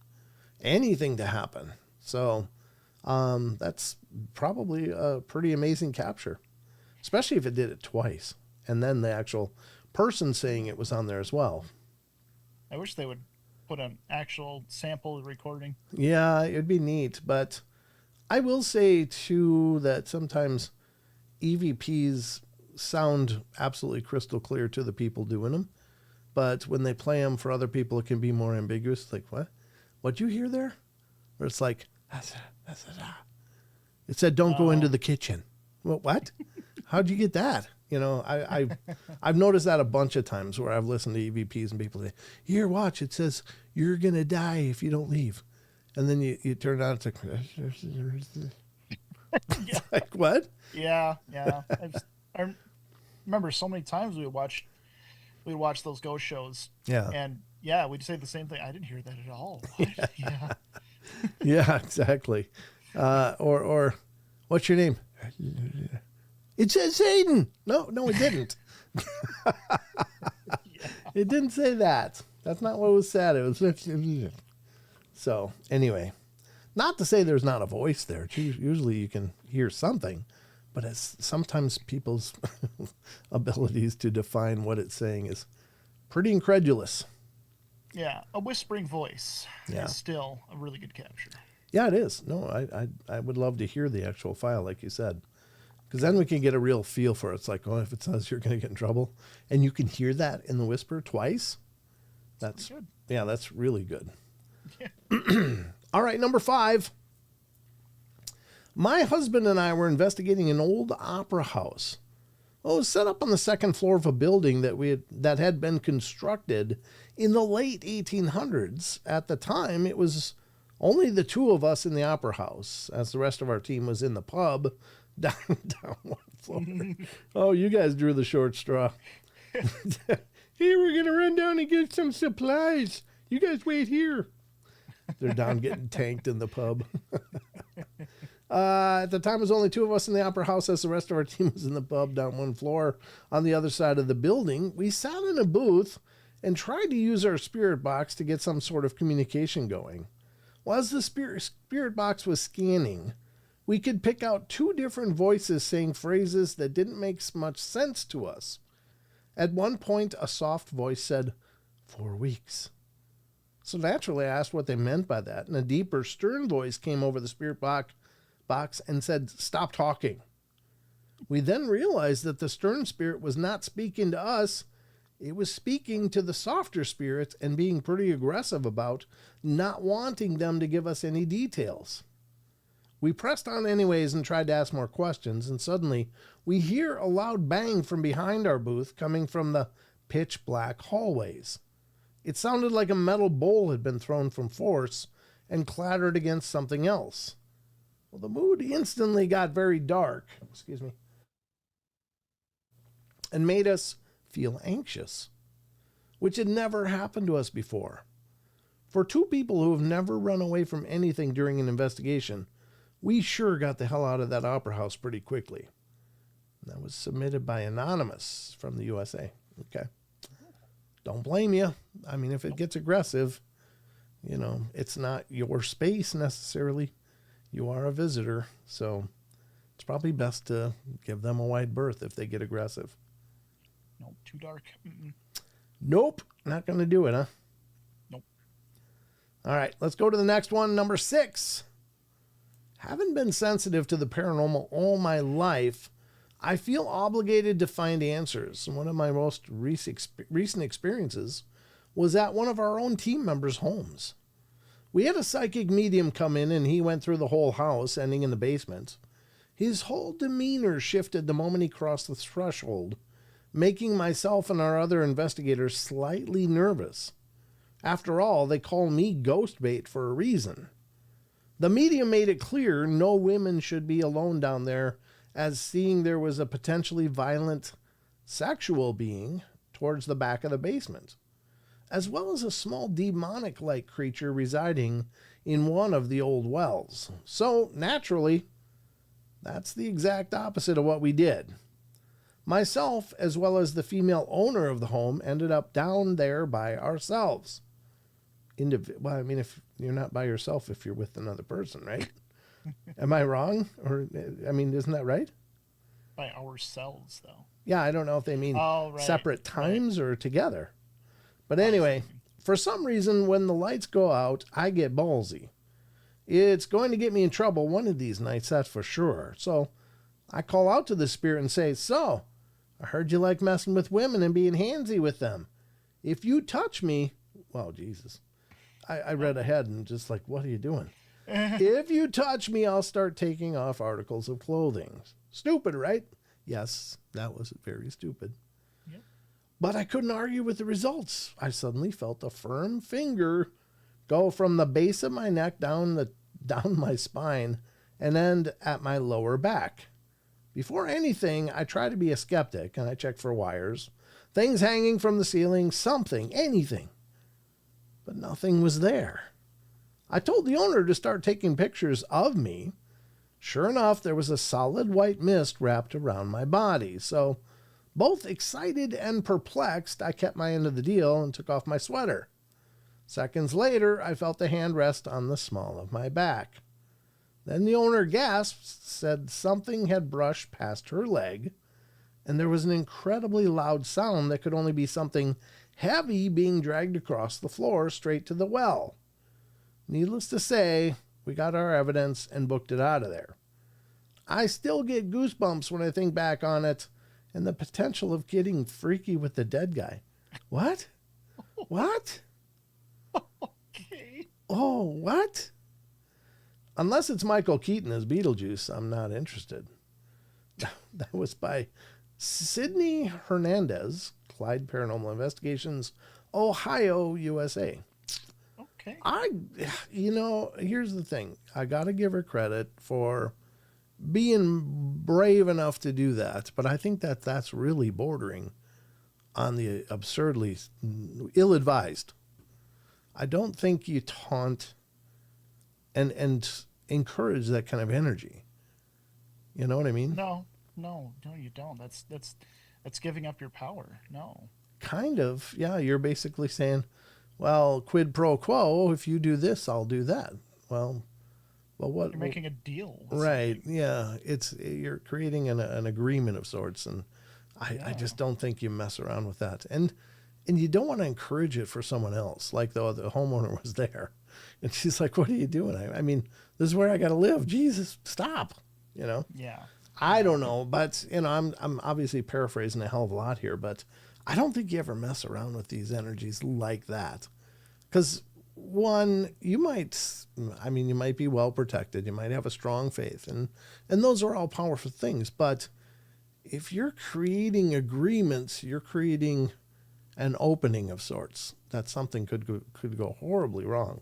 anything to happen. So that's probably a pretty amazing capture, especially if it did it twice. And then the actual person saying it was on there as well. I wish they would put an actual sample recording. Yeah, it'd be neat. But I will say, too, that sometimes EVPs sound absolutely crystal clear to the people doing them. But when they play them for other people, it can be more ambiguous. Like, what? What'd you hear there? Or it's like, it said, "Don't go into the kitchen." Well, what? How'd you get that? I've noticed that a bunch of times where I've listened to EVPs and people say, "Here, watch, it says you're going to die if you don't leave." And then you turn it on, it's like, it's like, what? Yeah. I remember so many times we'd watch those ghost shows. Yeah. And we'd say the same thing. I didn't hear that at all. Yeah. Yeah, exactly. Or what's your name? It says Hayden. No, it didn't. It didn't say that. That's not what was said. It was. So anyway, not to say there's not a voice there. Usually you can hear something, but sometimes people's abilities to define what it's saying is pretty incredulous. Yeah, a whispering voice is still a really good capture. Yeah, it is. No, I would love to hear the actual file, like you said. Because then we can get a real feel for it. It's like, if it says you're going to get in trouble, and you can hear that in the whisper twice, that's good. Yeah, that's really good. Yeah. All right, number 5. My husband and I were investigating an old opera house. Well, it was set up on the second floor of a building that had been constructed in the late 1800s. At the time, it was only the two of us in the opera house, as the rest of our team was in the pub down one floor. Oh, you guys drew the short straw. Hey, we're going to run down and get some supplies. You guys wait here. They're down getting tanked in the pub. At the time, it was only two of us in the opera house as the rest of our team was in the pub down one floor on the other side of the building. We sat in a booth and tried to use our spirit box to get some sort of communication going. Well, as the spirit box was scanning, we could pick out two different voices saying phrases that didn't make much sense to us. At one point, a soft voice said, 4 weeks. So naturally, I asked what they meant by that, and a deeper, stern voice came over the spirit box and said, stop talking. We then realized that the stern spirit was not speaking to us. It was speaking to the softer spirits and being pretty aggressive about not wanting them to give us any details. We pressed on anyways and tried to ask more questions, and suddenly we hear a loud bang from behind our booth coming from the pitch black hallways. It sounded like a metal bowl had been thrown from force and clattered against something else. Well, the mood instantly got very dark, and made us feel anxious, which had never happened to us before. For two people who have never run away from anything during an investigation, we sure got the hell out of that opera house pretty quickly. And that was submitted by Anonymous from the USA. Okay. Don't blame you. I mean, if it gets aggressive, it's not your space necessarily. You are a visitor, so it's probably best to give them a wide berth if they get aggressive. Nope, too dark. Mm-mm. Nope, not going to do it, huh? Nope. All right, let's go to the next one, number 6. Having been sensitive to the paranormal all my life, I feel obligated to find answers. One of my most recent experiences was at one of our own team members' homes. We had a psychic medium come in, and he went through the whole house, ending in the basement. His whole demeanor shifted the moment he crossed the threshold, making myself and our other investigators slightly nervous. After all, they call me ghost bait for a reason. The medium made it clear no women should be alone down there, as seeing there was a potentially violent sexual being towards the back of the basement, as well as a small demonic-like creature residing in one of the old wells. So, naturally, that's the exact opposite of what we did. Myself, as well as the female owner of the home, ended up down there by ourselves. Well, I mean, if you're not by yourself, if you're with another person, right? Am I wrong? Or, I mean, isn't that right? By ourselves, though. Yeah, I don't know if they mean separate times or together. But anyway, for some reason, when the lights go out, I get ballsy. It's going to get me in trouble one of these nights, that's for sure. So I call out to the spirit and say, so, I heard you like messing with women and being handsy with them. If you touch me, well, Jesus. I read ahead and just like, what are you doing? If you touch me, I'll start taking off articles of clothing. Stupid, right? Yes, that was very stupid. Yep. But I couldn't argue with the results. I suddenly felt a firm finger go from the base of my neck down my spine and end at my lower back. Before anything, I try to be a skeptic and I check for wires, things hanging from the ceiling, something, anything. But nothing was there. I told the owner to start taking pictures of me. Sure enough, there was a solid white mist wrapped around my body. So, both excited and perplexed, I kept my end of the deal and took off my sweater. Seconds later, I felt the hand rest on the small of my back. Then the owner gasped, said something had brushed past her leg, and there was an incredibly loud sound that could only be something heavy being dragged across the floor straight to the well. Needless to say, we got our evidence and booked it out of there. I still get goosebumps when I think back on it and the potential of getting freaky with the dead guy. What? What? Okay. Oh, what? unless it's Michael Keaton as Beetlejuice, I'm not interested. That was by Sydney Hernandez, Clyde Paranormal Investigations, Ohio, USA. Okay. Here's the thing. I got to give her credit for being brave enough to do that, but I think that that's really bordering on the absurdly ill-advised. I don't think you taunt and encourage that kind of energy. You know what I mean? No, you don't. That's giving up your power. No. Kind of. Yeah, you're basically saying, well, quid pro quo, if you do this, I'll do that. Well, what? You're making a deal. Right. Something. Yeah. You're creating an agreement of sorts, and I just don't think you mess around with that. And you don't want to encourage it for someone else. Like the homeowner was there, and she's like, "What are you doing? I mean, this is where I got to live. Jesus, stop." Yeah. I don't know, but I'm obviously paraphrasing a hell of a lot here, but I don't think you ever mess around with these energies like that. Because one, you might be well protected. You might have a strong faith, and those are all powerful things. But if you're creating agreements, you're creating an opening of sorts that something could go horribly wrong.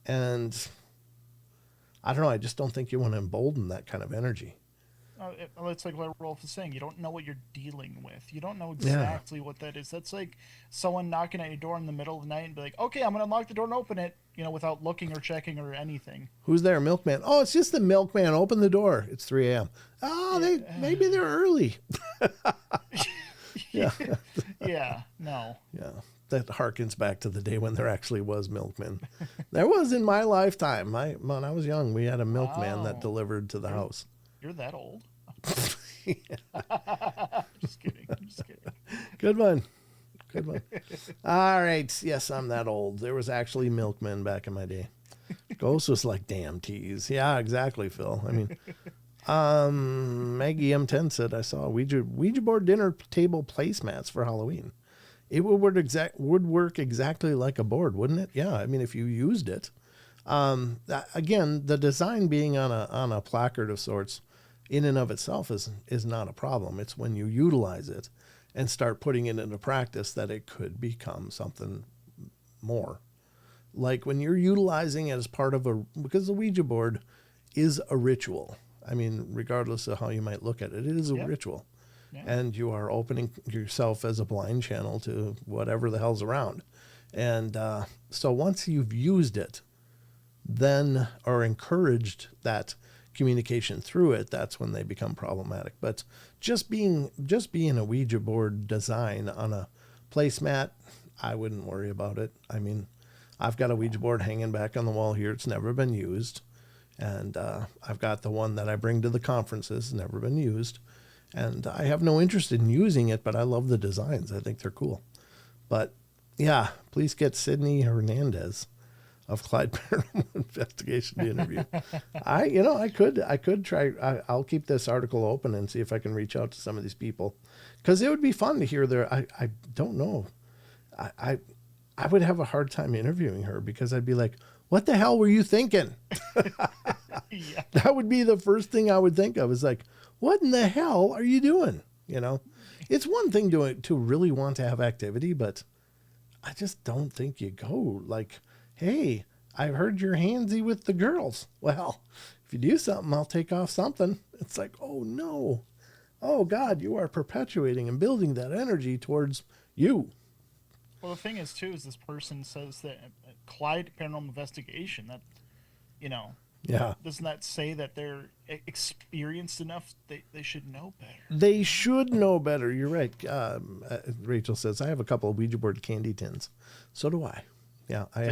And I don't know. I just don't think you want to embolden that kind of energy. It's like what Rolf is saying. You don't know what you're dealing with. You don't know exactly what that is. That's like someone knocking at your door in the middle of the night and be like, okay, I'm going to unlock the door and open it, without looking or checking or anything. Who's there? Milkman. Oh, it's just the milkman. Open the door. It's 3 a.m. Oh, maybe they're early. Yeah. Yeah. No. Yeah. That harkens back to the day when there actually was milkmen. There was in my lifetime. When I was young, we had a milkman that delivered to the house. You're that old? Just kidding. Good one. All right. Yes, I'm that old. There was actually milkmen back in my day. Ghost was like damn tease. Yeah, exactly, Phil. I mean, Maggie M10 said I saw Ouija board dinner table placemats for Halloween. It would work exactly like a board, wouldn't it? Yeah, I mean, if you used it. Again, the design being on a placard of sorts, in and of itself is not a problem. It's when you utilize it and start putting it into practice that it could become something more. Like when you're utilizing it as part of because the Ouija board is a ritual. I mean, regardless of how you might look at it, it is a ritual. Yeah. And you are opening yourself as a blind channel to whatever the hell's around. And so once you've used it, then or encouraged that communication through it, that's when they become problematic. But just being a Ouija board design on a placemat, I wouldn't worry about it. I mean, I've got a Ouija board hanging back on the wall here. It's never been used. And I've got the one that I bring to the conferences, never been used. And I have no interest in using it, but I love the designs. I think they're cool. But yeah, please get Sydney Hernandez of Clyde Paranormal Investigation to interview. I could try. I'll keep this article open and see if I can reach out to some of these people, because it would be fun to hear their. I don't know. I would have a hard time interviewing her because I'd be like, "What the hell were you thinking?" Yeah. That would be the first thing I would think of. Is like, "What in the hell are you doing?" It's one thing to really want to have activity, but I just don't think you go like, hey, I heard you're handsy with the girls. Well, if you do something, I'll take off something. It's like, oh no. Oh God, you are perpetuating and building that energy towards you. Well, the thing is too, is this person says that Clyde Paranormal Investigation, that, yeah. Doesn't that say that they're experienced enough? They should know better. They should know better. You're right. Rachel says, I have a couple of Ouija board candy tins. So do I. Yeah, I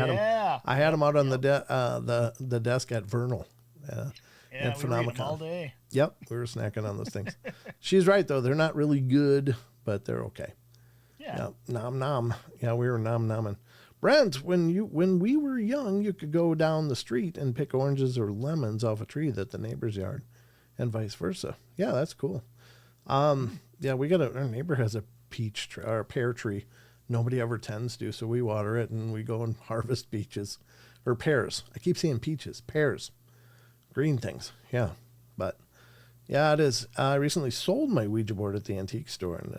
had them out on the desk at Vernal. And we read them all day. Yep, we were snacking on those things. She's right though; they're not really good, but they're okay. Yeah. Nom nom. Yeah, we were nom nomming. Brent, when we were young, you could go down the street and pick oranges or lemons off a tree at the neighbor's yard, and vice versa. Yeah, that's cool. Yeah, our neighbor has a peach tree or a pear tree. Nobody ever tends to, so we water it and we go and harvest peaches or pears. I keep saying peaches, pears. Green things. Yeah. But yeah, it is. I recently sold my Ouija board at the antique store, and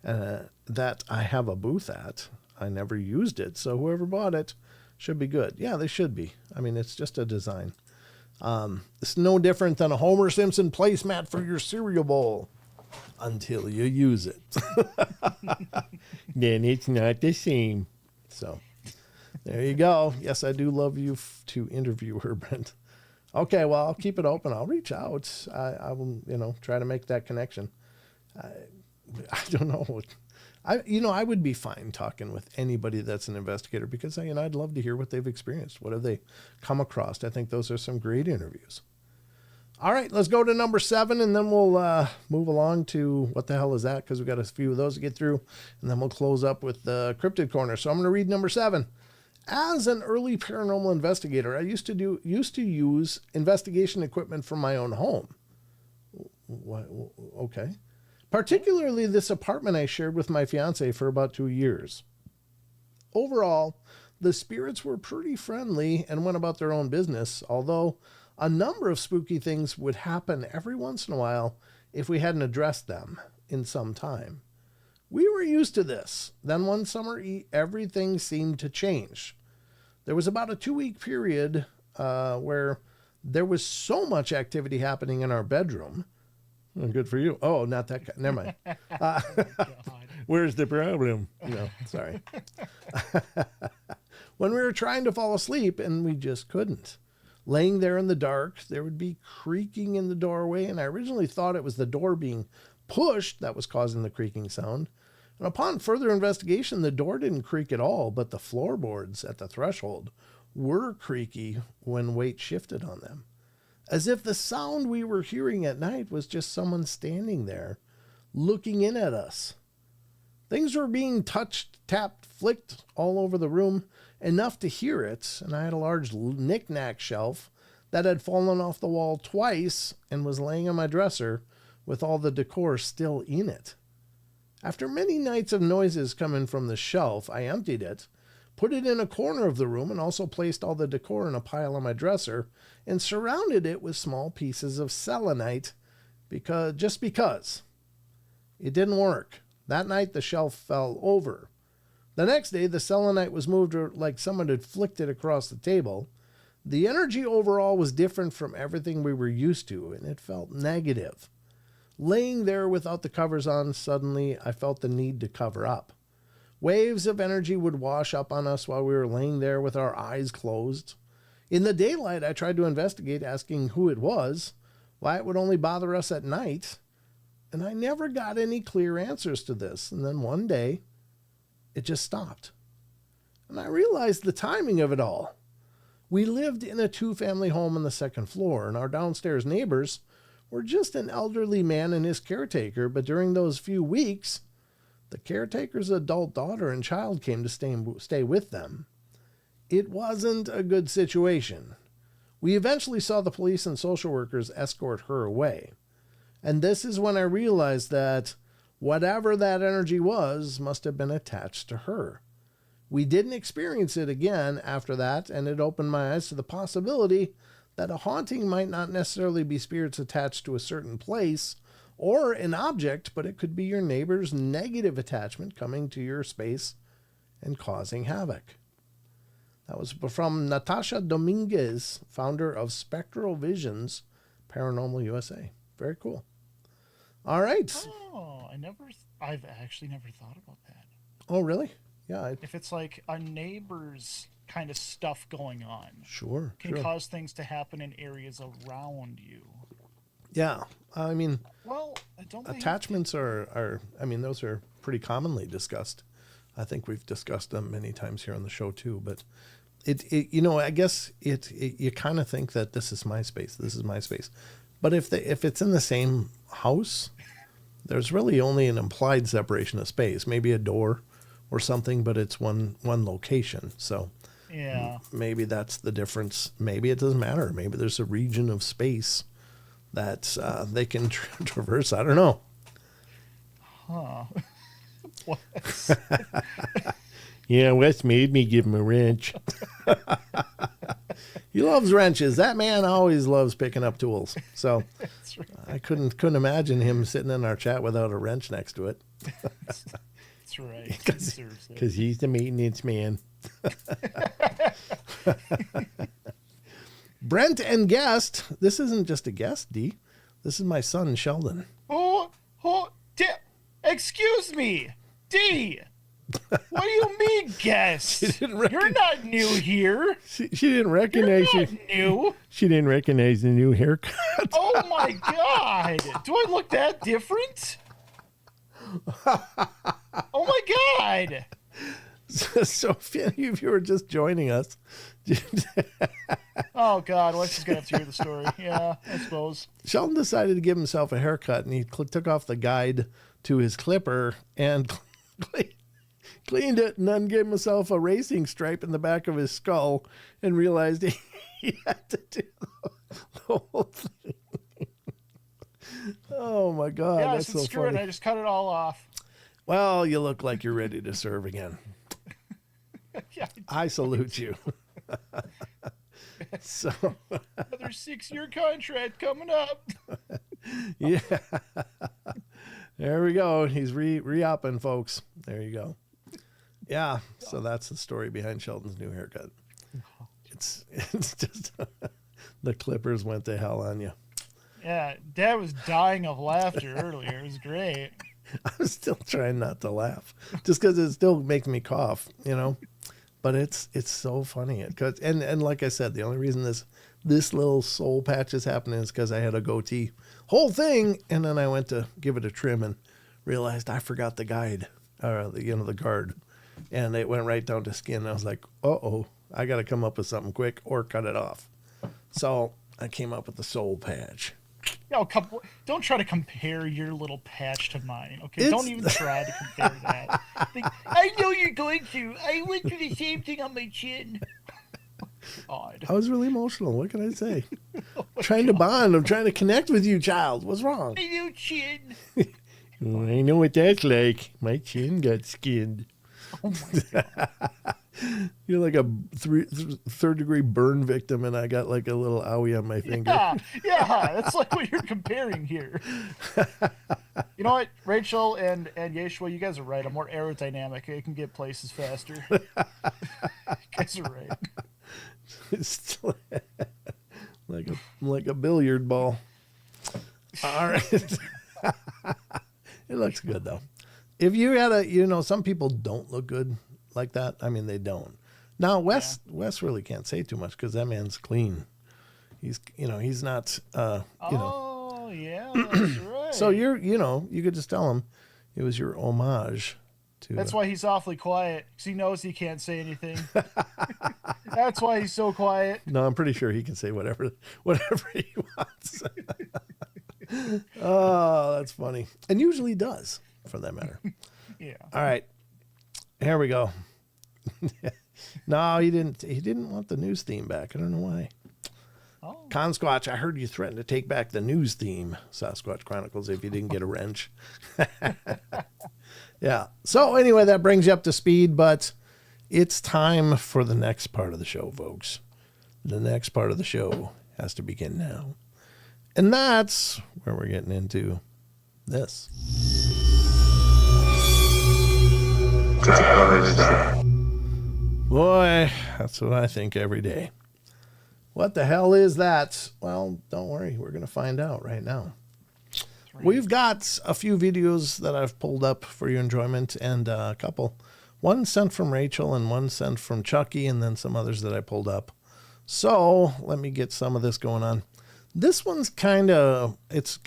I have a booth at. I never used it, so whoever bought it should be good. Yeah, they should be. I mean, it's just a design. It's no different than a Homer Simpson placemat for your cereal bowl until you use it. Then it's not the same. So there you go. Yes, I do love you to interview her, Brent. Okay, well, I'll keep it open. I'll reach out. I will, try to make that connection. I don't know. I would be fine talking with anybody that's an investigator because, I'd love to hear what they've experienced. What have they come across? I think those are some great interviews. All right, let's go to number 7, and then we'll move along to what the hell is that? Because we've got a few of those to get through, and then we'll close up with the Cryptid Corner. So I'm going to read number 7. As an early paranormal investigator, I used to use investigation equipment from my own home. What? Okay. Particularly this apartment I shared with my fiance for about 2 years. Overall, the spirits were pretty friendly and went about their own business, although a number of spooky things would happen every once in a while if we hadn't addressed them in some time. We were used to this. Then one summer, everything seemed to change. There was about a 2-week period where there was so much activity happening in our bedroom. Oh, good for you. Oh, not that guy. Never mind. Where's the problem? No, sorry. When we were trying to fall asleep and we just couldn't. Laying there in the dark, there would be creaking in the doorway, and I originally thought it was the door being pushed that was causing the creaking sound. And upon further investigation, the door didn't creak at all, but the floorboards at the threshold were creaky when weight shifted on them. As if the sound we were hearing at night was just someone standing there, looking in at us. Things were being touched, tapped, flicked all over the room, enough to hear it, and I had a large knick-knack shelf that had fallen off the wall twice and was laying on my dresser with all the decor still in it. After many nights of noises coming from the shelf, I emptied it, put it in a corner of the room, and also placed all the decor in a pile on my dresser and surrounded it with small pieces of selenite because. It didn't work. That night, the shelf fell over. The next day, the selenite was moved like someone had flicked it across the table. The energy overall was different from everything we were used to, and it felt negative. Laying there without the covers on, suddenly I felt the need to cover up. Waves of energy would wash up on us while we were laying there with our eyes closed. In the daylight, I tried to investigate, asking who it was, why it would only bother us at night, and I never got any clear answers to this. And then one day, it just stopped. And I realized the timing of it all. We lived in a 2-family home on the second floor, and our downstairs neighbors were just an elderly man and his caretaker, but during those few weeks, the caretaker's adult daughter and child came to stay with them. It wasn't a good situation. We eventually saw the police and social workers escort her away. And this is when I realized that whatever that energy was must have been attached to her. We didn't experience it again after that, and it opened my eyes to the possibility that a haunting might not necessarily be spirits attached to a certain place or an object, but it could be your neighbor's negative attachment coming to your space and causing havoc. That was from Natasha Dominguez, founder of Spectral Visions, Paranormal USA. Very cool. All right. Oh, I've actually never thought about that. Oh, really? Yeah. If it's like a neighbor's kind of stuff going on. Sure. Can cause things to happen in areas around you. Yeah. I mean, well, I don't think attachments are those are pretty commonly discussed. I think we've discussed them many times here on the show too, but I guess you kind of think that this is my space. But if it's in the same house, there's really only an implied separation of space, maybe a door or something, but it's one location. So yeah, maybe that's the difference. Maybe it doesn't matter. Maybe there's a region of space that they can traverse. I don't know. Huh. Yeah, Wes made me give him a wrench. He loves wrenches. That man always loves picking up tools. So That's right. I couldn't imagine him sitting in our chat without a wrench next to it. That's right. Because he's the maintenance man. Brent and guest. This isn't just a guest, D. This is my son, Sheldon. Excuse me, D. What do you mean, guest? You're not new here. She didn't recognize You're not new. She didn't recognize the new haircut. Oh my God! Do I look that different? Oh my God! So if any of you are just joining us. Oh God, well, just gonna have to hear the story. Yeah, I suppose. Sheldon decided to give himself a haircut, and he took off the guide to his clipper and cleaned it, and then gave himself a racing stripe in the back of his skull, and realized he had to do the whole thing. Oh my God, yeah, that's I said, so screw funny. it. I just cut it all off. Well, you look like you're ready to serve again. Yeah, I salute you. So another 6-year contract coming up. yeah, there we go. He's re-upping, folks. There you go. Yeah, so that's the story behind Sheldon's new haircut. It's just the clippers went to hell on you. Yeah, Dad was dying of laughter earlier. It was great. I'm still trying not to laugh, just because it still makes me cough, you know. But it's so funny. And like I said, the only reason this little soul patch is happening is because I had a goatee, whole thing, and then I went to give it a trim and realized I forgot the guide, or the guard, and it went right down to skin. I was like, uh-oh, I got to come up with something quick or cut it off. So I came up with the soul patch. No, don't try to compare your little patch to mine, okay? Don't even try to compare that. I know you're going to. I went through the same thing on my chin. God. I was really emotional. What can I say? Trying to bond. I'm trying to connect with you, child. What's wrong? My new chin. I know what that's like. My chin got skinned. Oh my God. You're like a third-degree burn victim, and I got like a little owie on my finger. Yeah, that's like what you're comparing here. You know what, Rachel and Yeshua, you guys are right. I'm more aerodynamic. I can get places faster. You guys are right. It's like a billiard ball. All right. It looks good though. If you had some people don't look good like that. I mean, they don't. Now, Wes really can't say too much because that man's clean. He's not. Oh, yeah, that's right. So you could just tell him it was your homage to. That's why he's awfully quiet, because he knows he can't say anything. That's why he's so quiet. No, I'm pretty sure he can say whatever he wants. Oh, that's funny, and usually does, for that matter. Yeah. All right. Here we go. No, he didn't want the news theme back. I don't know why. Oh. Consquatch, I heard you threaten to take back the news theme, Sasquatch Chronicles, if you didn't get a wrench. Yeah. So anyway, that brings you up to speed, but it's time for the next part of the show, folks. The next part of the show has to begin now. And that's where we're getting into this. Boy, that's what I think every day. What the hell is that? Well, don't worry. We're going to find out right now. Right. We've got a few videos that I've pulled up for your enjoyment, and a couple. One sent from Rachel and one sent from Chucky, and then some others that I pulled up. So let me get some of this going on. This one's kind of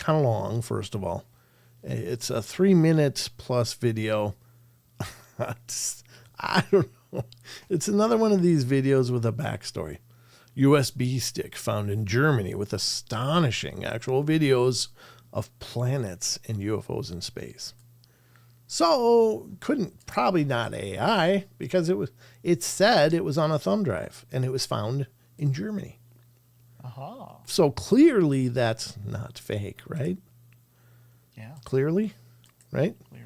long, first of all. It's a 3-minute plus video. I don't know. It's another one of these videos with a backstory. USB stick found in Germany with astonishing actual videos of planets and UFOs in space. So probably not AI, because it said it was on a thumb drive and it was found in Germany. Uh-huh. So clearly that's not fake, right? Yeah. Clearly, right? Clearly.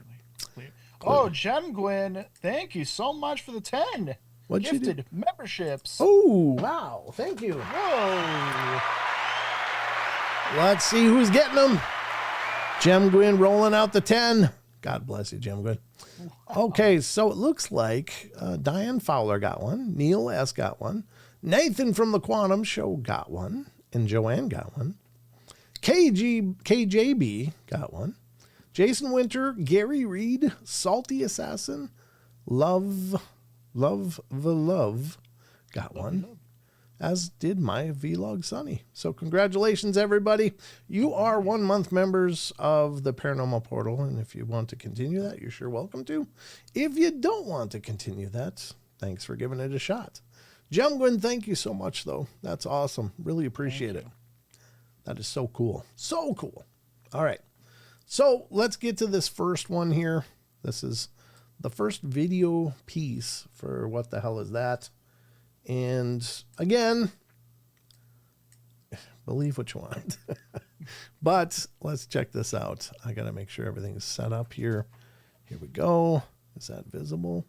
Oh, Jem Gwyn, thank you so much for the 10. What'd you do? Gifted memberships. Oh, wow. Thank you. Whoa. Let's see who's getting them. Jem Gwynn rolling out the 10. God bless you, Jem Gwynn. Okay, so it looks like Diane Fowler got one. Neil S. got one. Nathan from the Quantum Show got one. And Joanne got one. KJB got one. Jason Winter, Gary Reed, Salty Assassin, Love got one, as did my vlog Sonny. So congratulations, everybody. You are 1 month members of the Paranormal Portal, and if you want to continue that, you're sure welcome to. If you don't want to continue that, thanks for giving it a shot. Jem Gwynn, thank you so much, though. That's awesome. Really appreciate it. That is so cool. So cool. All right. So let's get to this first one here. This is the first video piece for What the Hell Is That? And again, believe what you want. But let's check this out. I got to make sure everything's set up here. Here we go. Is that visible?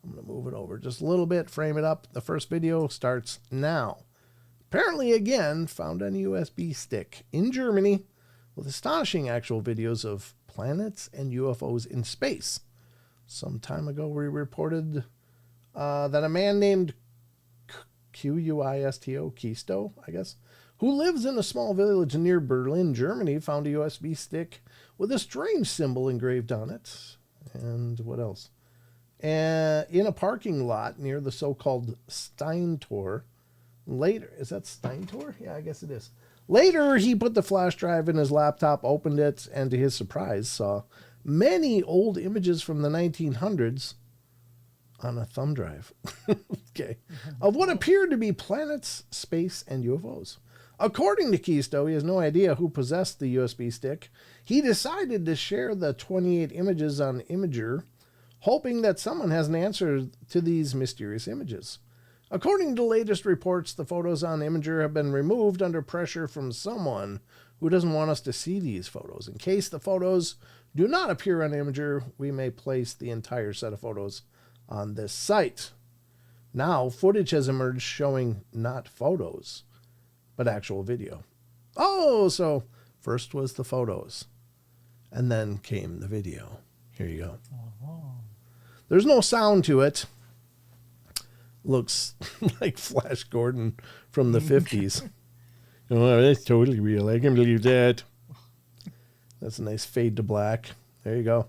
I'm going to move it over just a little bit, frame it up. The first video starts now. Apparently, again, found on a USB stick in Germany with astonishing actual videos of planets and UFOs in space. Some time ago, we reported that a man named Kisto, I guess, who lives in a small village near Berlin, Germany, found a USB stick with a strange symbol engraved on it. And what else? In a parking lot near the so-called Steintor. Later, is that Steintor? Yeah, I guess it is. Later, he put the flash drive in his laptop, opened it, and to his surprise, saw many old images from the 1900s on a thumb drive. Okay. Of what appeared to be planets, space, and UFOs. According to Kisto, he has no idea who possessed the USB stick. He decided to share the 28 images on Imager, hoping that someone has an answer to these mysterious images. According to latest reports, the photos on Imager have been removed under pressure from someone who doesn't want us to see these photos. In case the photos do not appear on Imager, we may place the entire set of photos on this site. Now, footage has emerged showing not photos, but actual video. Oh, so first was the photos, and then came the video. Here you go. There's no sound to it. Looks like Flash Gordon from the 50s. Oh, that's totally real. I can believe that. That's a nice fade to black. There you go.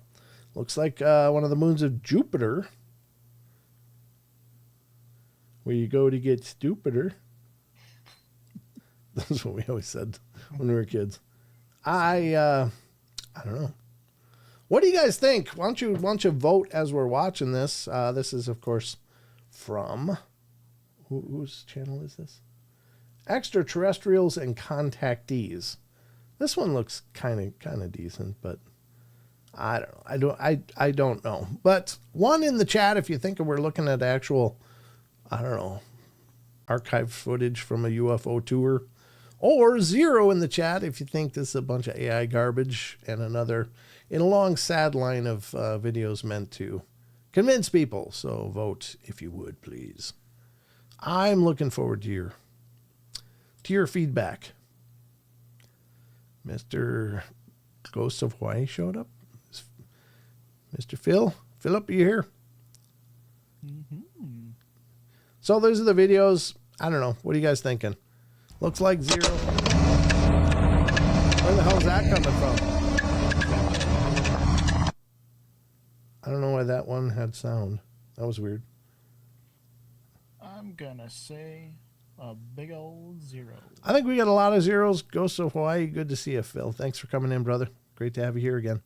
Looks like one of the moons of Jupiter, where you go to get stupider. That's what we always said when we were kids. I don't know. What do you guys think? Why don't you vote as we're watching this? This is, of course, from whose channel is this? Extraterrestrials and Contactees. This one looks kind of decent, but I don't know. I don't know. But one in the chat if you think we're looking at actual, I don't know, archived footage from a UFO tour, or 0 in the chat if you think this is a bunch of AI garbage and another in a long sad line of videos meant to convince people. So vote if you would, please. I'm looking forward to your feedback. Mr. Ghost of Hawaii showed up. Mr. Philip, you here? Mm-hmm. So those are the videos. I don't know. What are you guys thinking? Looks like 0. Where the hell is that coming from? I don't know why that one had sound. That was weird. I'm gonna say a big old 0. I think we got a lot of 0s. Ghost of Hawaii, good to see you, Phil. Thanks for coming in, brother. Great to have you here again.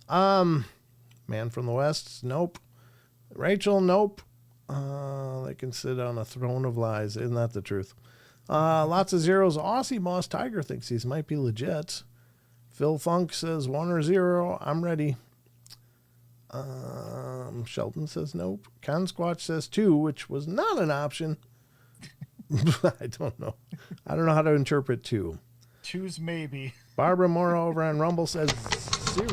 Man from the West, nope. Rachel, nope. They can sit on a throne of lies. Isn't that the truth? Lots of 0s. Aussie Boss Tiger thinks these might be legit. Phil Funk says 1 or 0. I'm ready. Sheldon says nope. Consquatch says 2, which was not an option. I don't know. I don't know how to interpret 2. 2's maybe. Barbara Moore over on Rumble says 0.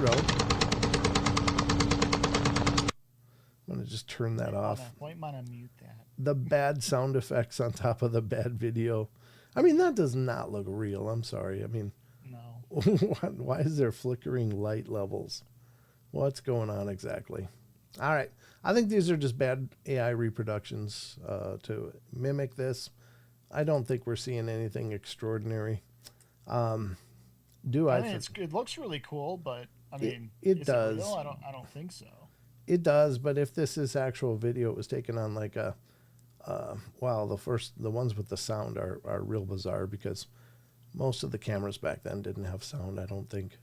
I'm going to just turn that off. Might want to mute that. The bad sound effects on top of the bad video. I mean, that does not look real. I'm sorry. I mean, no. Why is there flickering light levels? What's going on exactly? All right. I think these are just bad AI reproductions to mimic this. I don't think we're seeing anything extraordinary. I mean, it looks really cool, but I mean, it does. It real? I don't think so. It does, but if this is actual video, it was taken on like a wow, the ones with the sound are real bizarre because most of the cameras back then didn't have sound, I don't think.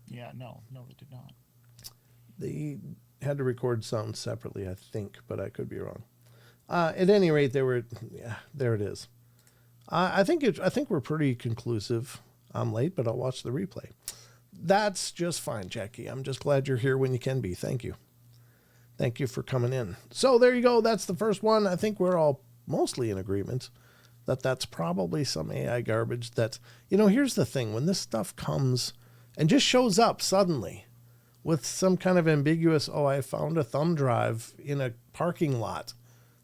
Yeah, no, they did not. They had to record sound separately, I think, but I could be wrong. At any rate, there it is. I think we're pretty conclusive. I'm late, but I'll watch the replay. That's just fine, Jackie. I'm just glad you're here when you can be. Thank you. Thank you for coming in. So there you go. That's the first one. I think we're all mostly in agreement that that's probably some AI garbage. Here's the thing. When this stuff comes and just shows up suddenly with some kind of ambiguous, I found a thumb drive in a parking lot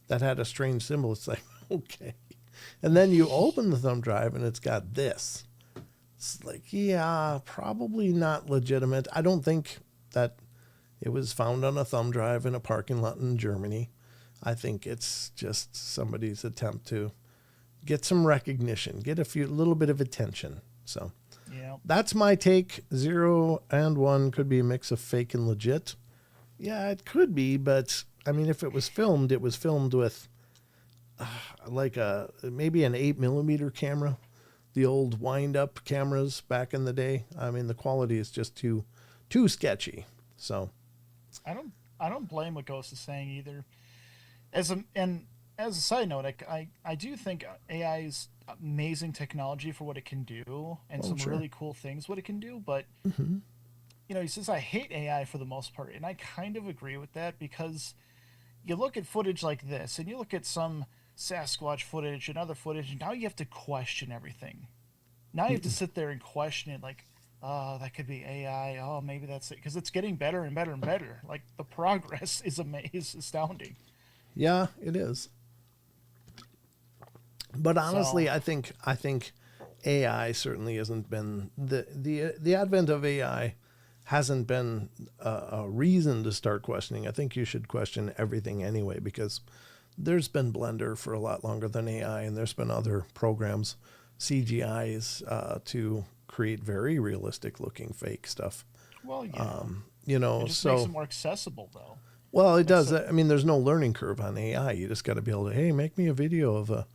that had a strange symbol. It's like, okay. And then you open the thumb drive and it's got this. It's like, yeah, probably not legitimate. I don't think that it was found on a thumb drive in a parking lot in Germany. I think it's just somebody's attempt to get some recognition, get a little bit of attention. So yeah, that's my take. 0 and 1 could be a mix of fake and legit. Yeah, it could be, but I mean, if it was filmed with maybe an 8mm camera, the old wind-up cameras back in the day. I mean, the quality is just too sketchy. So I don't blame what Ghost is saying either. As a side note, I do think AI is amazing technology for what it can do and really cool things what it can do. But he says I hate AI for the most part, and I kind of agree with that because you look at footage like this, and you look at some Sasquatch footage and other footage, and now you have to question everything. Now you have to sit there and question it, like, that could be AI. Oh, maybe that's it, because it's getting better and better and better. Like, the progress is astounding. Yeah, it is. But honestly, I think AI certainly hasn't been the advent of AI hasn't been a reason to start questioning. I think you should question everything anyway, because there's been Blender for a lot longer than AI, and there's been other programs, CGIs, to create very realistic looking fake stuff. Well, yeah. It just makes it more accessible, though. Well, it does. I mean, there's no learning curve on AI. You just got to be able to, hey, make me a video of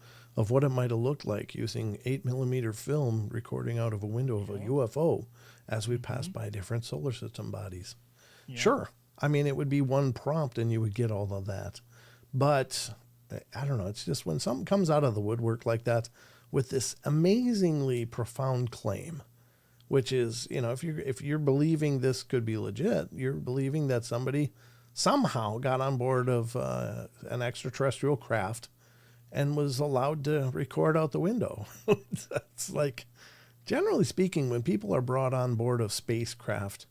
what it might have looked like using 8mm film recording out of a window of a UFO as we pass by different solar system bodies. Yeah. Sure. I mean, it would be one prompt and you would get all of that. But I don't know. It's just when something comes out of the woodwork like that with this amazingly profound claim, which is, if you're believing this could be legit, you're believing that somebody somehow got on board of an extraterrestrial craft and was allowed to record out the window. That's like, generally speaking, when people are brought on board of spacecraft,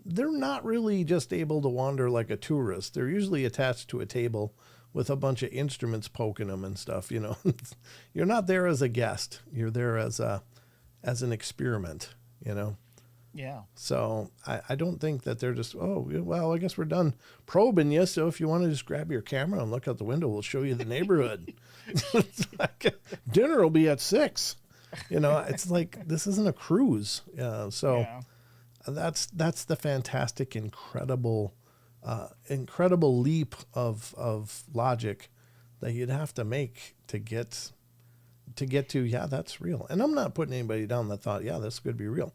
they're not really just able to wander like a tourist. They're usually attached to a table with a bunch of instruments poking them and stuff. You're not there as a guest. You're there as an experiment, Yeah. So I don't think that they're just, I guess we're done probing you. So if you want to just grab your camera and look out the window, we'll show you the neighborhood. Dinner will be at 6. It's like, this isn't a cruise. That's the fantastic, incredible leap of logic that you'd have to make to get to, yeah, that's real. And I'm not putting anybody down that thought, yeah, this could be real.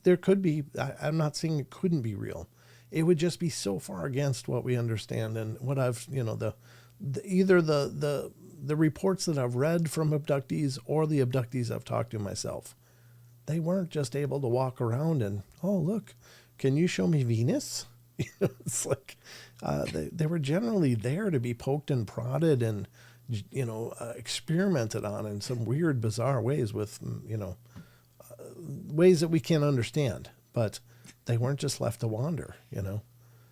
There could be. I'm not saying it couldn't be real. It would just be so far against what we understand and what I've, either the reports that I've read from abductees or the abductees I've talked to myself. They weren't just able to walk around and, oh, look, can you show me Venus? It's like they were generally there to be poked and prodded and, experimented on in some weird, bizarre ways with, ways that we can't understand. But they weren't just left to wander,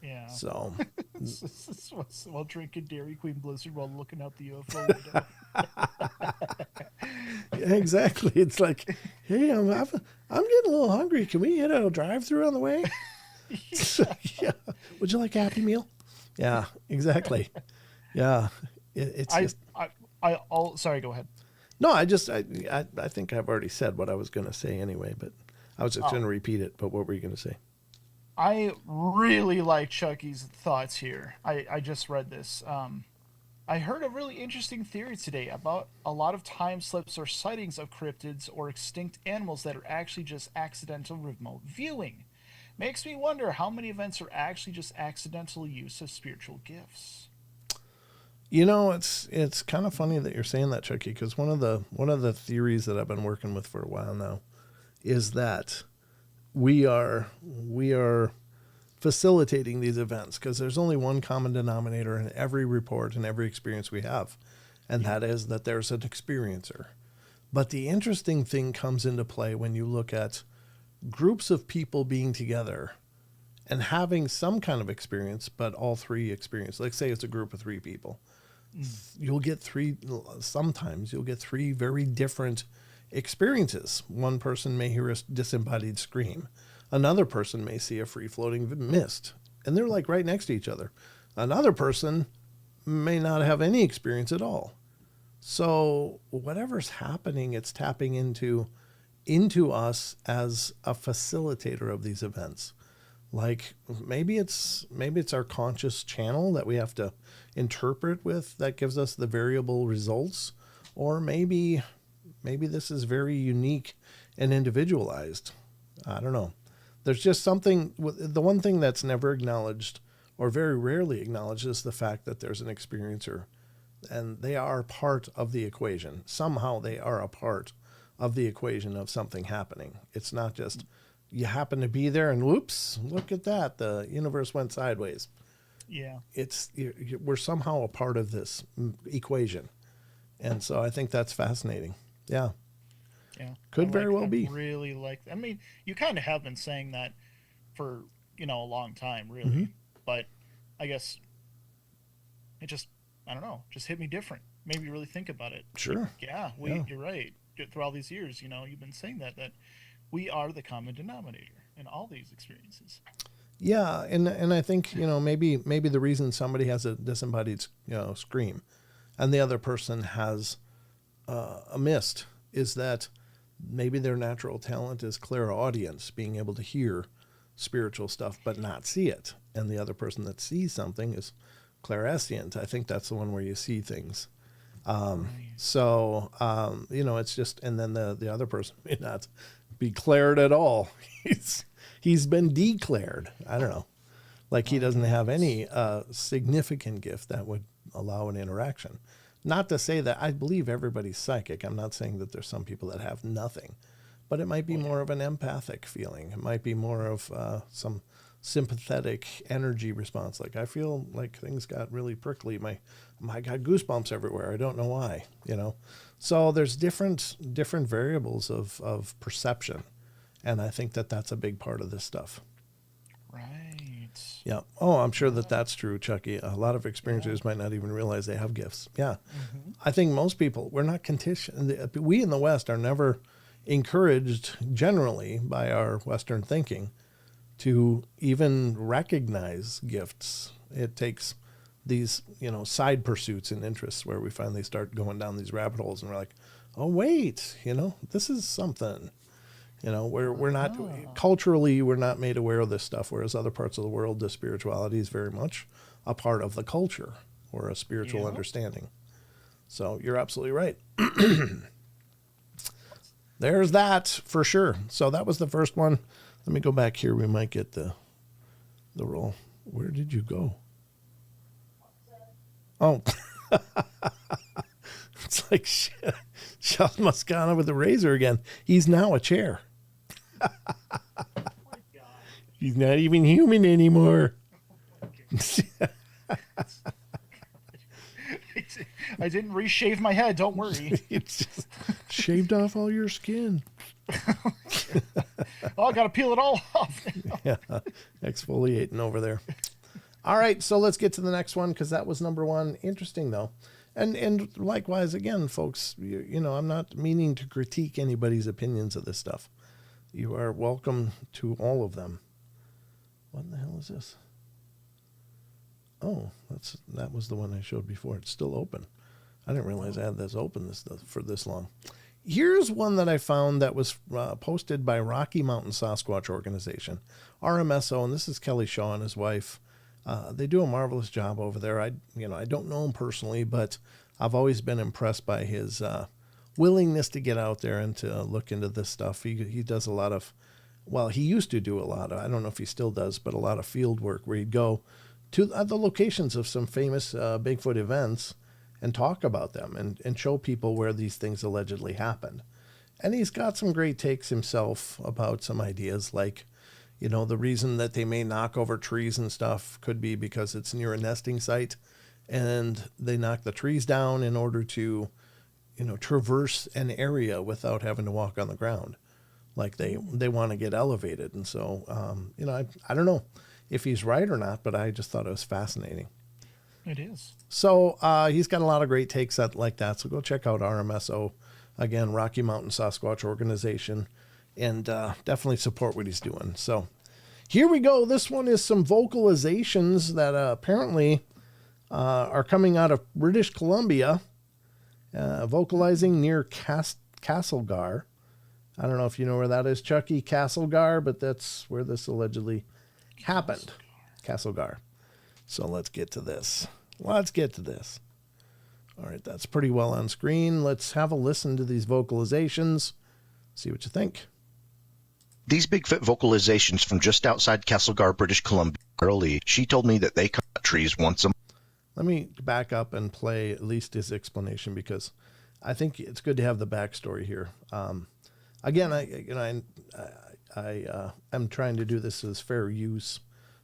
Yeah. So, while drinking Dairy Queen Blizzard while looking out the UFO window. yeah, exactly. It's like, hey, I'm getting a little hungry. Can we hit a drive-through on the way? Yeah. Would you like a Happy Meal? Yeah, exactly. Yeah. It's just. Sorry, go ahead. No, I think I've already said what I was going to say anyway, but I was just going to repeat it. But what were you going to say? I really like Chucky's thoughts here. I just read this. I heard a really interesting theory today about a lot of time slips or sightings of cryptids or extinct animals that are actually just accidental remote viewing. Makes me wonder how many events are actually just accidental use of spiritual gifts. You know, it's kind of funny that you're saying that, Chucky, because one of the theories that I've been working with for a while now is that we are facilitating these events because there's only one common denominator in every report and every experience we have, and that is that there's an experiencer. But the interesting thing comes into play when you look at groups of people being together and having some kind of experience, but all three experience. Like say it's a group of 3 people. Sometimes you'll get 3 very different experiences. One person may hear a disembodied scream. Another person may see a free-floating mist, and they're like right next to each other. Another person may not have any experience at all. So whatever's happening, it's tapping into us as a facilitator of these events. Like maybe it's our conscious channel that we have to interpret with that gives us the variable results, or maybe this is very unique and individualized. I don't know. There's just something. The one thing that's never acknowledged or very rarely acknowledged is the fact that there's an experiencer, and they are part of the equation. Somehow they are a part of the equation of something happening. It's not just you happen to be there and whoops, look at that, the universe went sideways. Yeah. We're somehow a part of this equation. And so I think that's fascinating. Yeah. Yeah. Could very well be. Really like, I mean, you kind of have been saying that for, a long time, really. Mm-hmm. But I guess it just, I don't know, just hit me different. Made me really think about it. Sure. Yeah, you're right. Through all these years, you've been saying that we are the common denominator in all these experiences. Yeah, and I think, maybe the reason somebody has a disembodied, scream and the other person has a mist is that maybe their natural talent is clairaudience, being able to hear spiritual stuff but not see it. And the other person that sees something is clairsentient. I think that's the one where you see things. So, it's just, and then the other person may not be claired at all. He's been declared. I don't know. Like he doesn't have any significant gift that would allow an interaction. Not to say that I believe everybody's psychic. I'm not saying that there's some people that have nothing, but it might be more of an empathic feeling. It might be more of some sympathetic energy response. Like I feel like things got really prickly. I got goosebumps everywhere. I don't know why, So there's different variables of perception. And I think that that's a big part of this stuff. Right. Yeah. Oh, I'm sure that's true, Chucky. A lot of experiencers might not even realize they have gifts. Yeah. Mm-hmm. I think most people, we're not conditioned. We in the West are never encouraged generally by our Western thinking to even recognize gifts. It takes these, side pursuits and interests where we finally start going down these rabbit holes and we're like, oh, wait, this is something. We're not culturally, we're not made aware of this stuff, whereas other parts of the world, the spirituality is very much a part of the culture or a spiritual understanding. So you're absolutely right. There's that for sure. So that was the first one. Let me go back here. We might get the roll. Where did you go? Oh, it's like Sheldon Moscana with the razor again. He's now a chair. Oh my God. He's not even human anymore. I didn't reshave my head. Don't worry. It's just shaved off all your skin. Oh, I got to peel it all off. Yeah, exfoliating over there. All right, so let's get to the next one because that was number one. Interesting, though. And likewise, again, folks, you know, I'm not meaning to critique anybody's opinions of this stuff. You are welcome to all of them. What the hell is this? Oh, that was the one I showed before. It's still open. I didn't realize I had this open for this long. Here's one that I found that was posted by Rocky Mountain Sasquatch Organization, RMSO, and this is Kelly Shaw and his wife. They do a marvelous job over there. I don't know him personally, but I've always been impressed by his willingness to get out there and to look into this stuff. He does a lot of, well, he used to do a lot of, I don't know if he still does, but a lot of field work where he'd go to the locations of some famous Bigfoot events and talk about them and show people where these things allegedly happened. And he's got some great takes himself about some ideas like, you know, the reason that they may knock over trees and stuff could be because it's near a nesting site and they knock the trees down in order to, you know, traverse an area without having to walk on the ground. Like they want to get elevated. And so, you know, I don't know if he's right or not, but I just thought it was fascinating. It is. So he's got a lot of great takes like that. So go check out RMSO, again, Rocky Mountain Sasquatch Organization, and definitely support what he's doing. So here we go. This one is some vocalizations that apparently are coming out of British Columbia, vocalizing near Castlegar. I don't know if you know where that is, Chucky, Castlegar, but that's where this allegedly happened. Castlegar. So let's get to this. All right, that's pretty well on screen. Let's have a listen to these vocalizations. See what you think. These Bigfoot vocalizations from just outside Castlegar, British Columbia. Early, she told me that they cut trees once a month. Let me back up and play at least his explanation because I think it's good to have the backstory here. Again, I am trying to do this as fair use.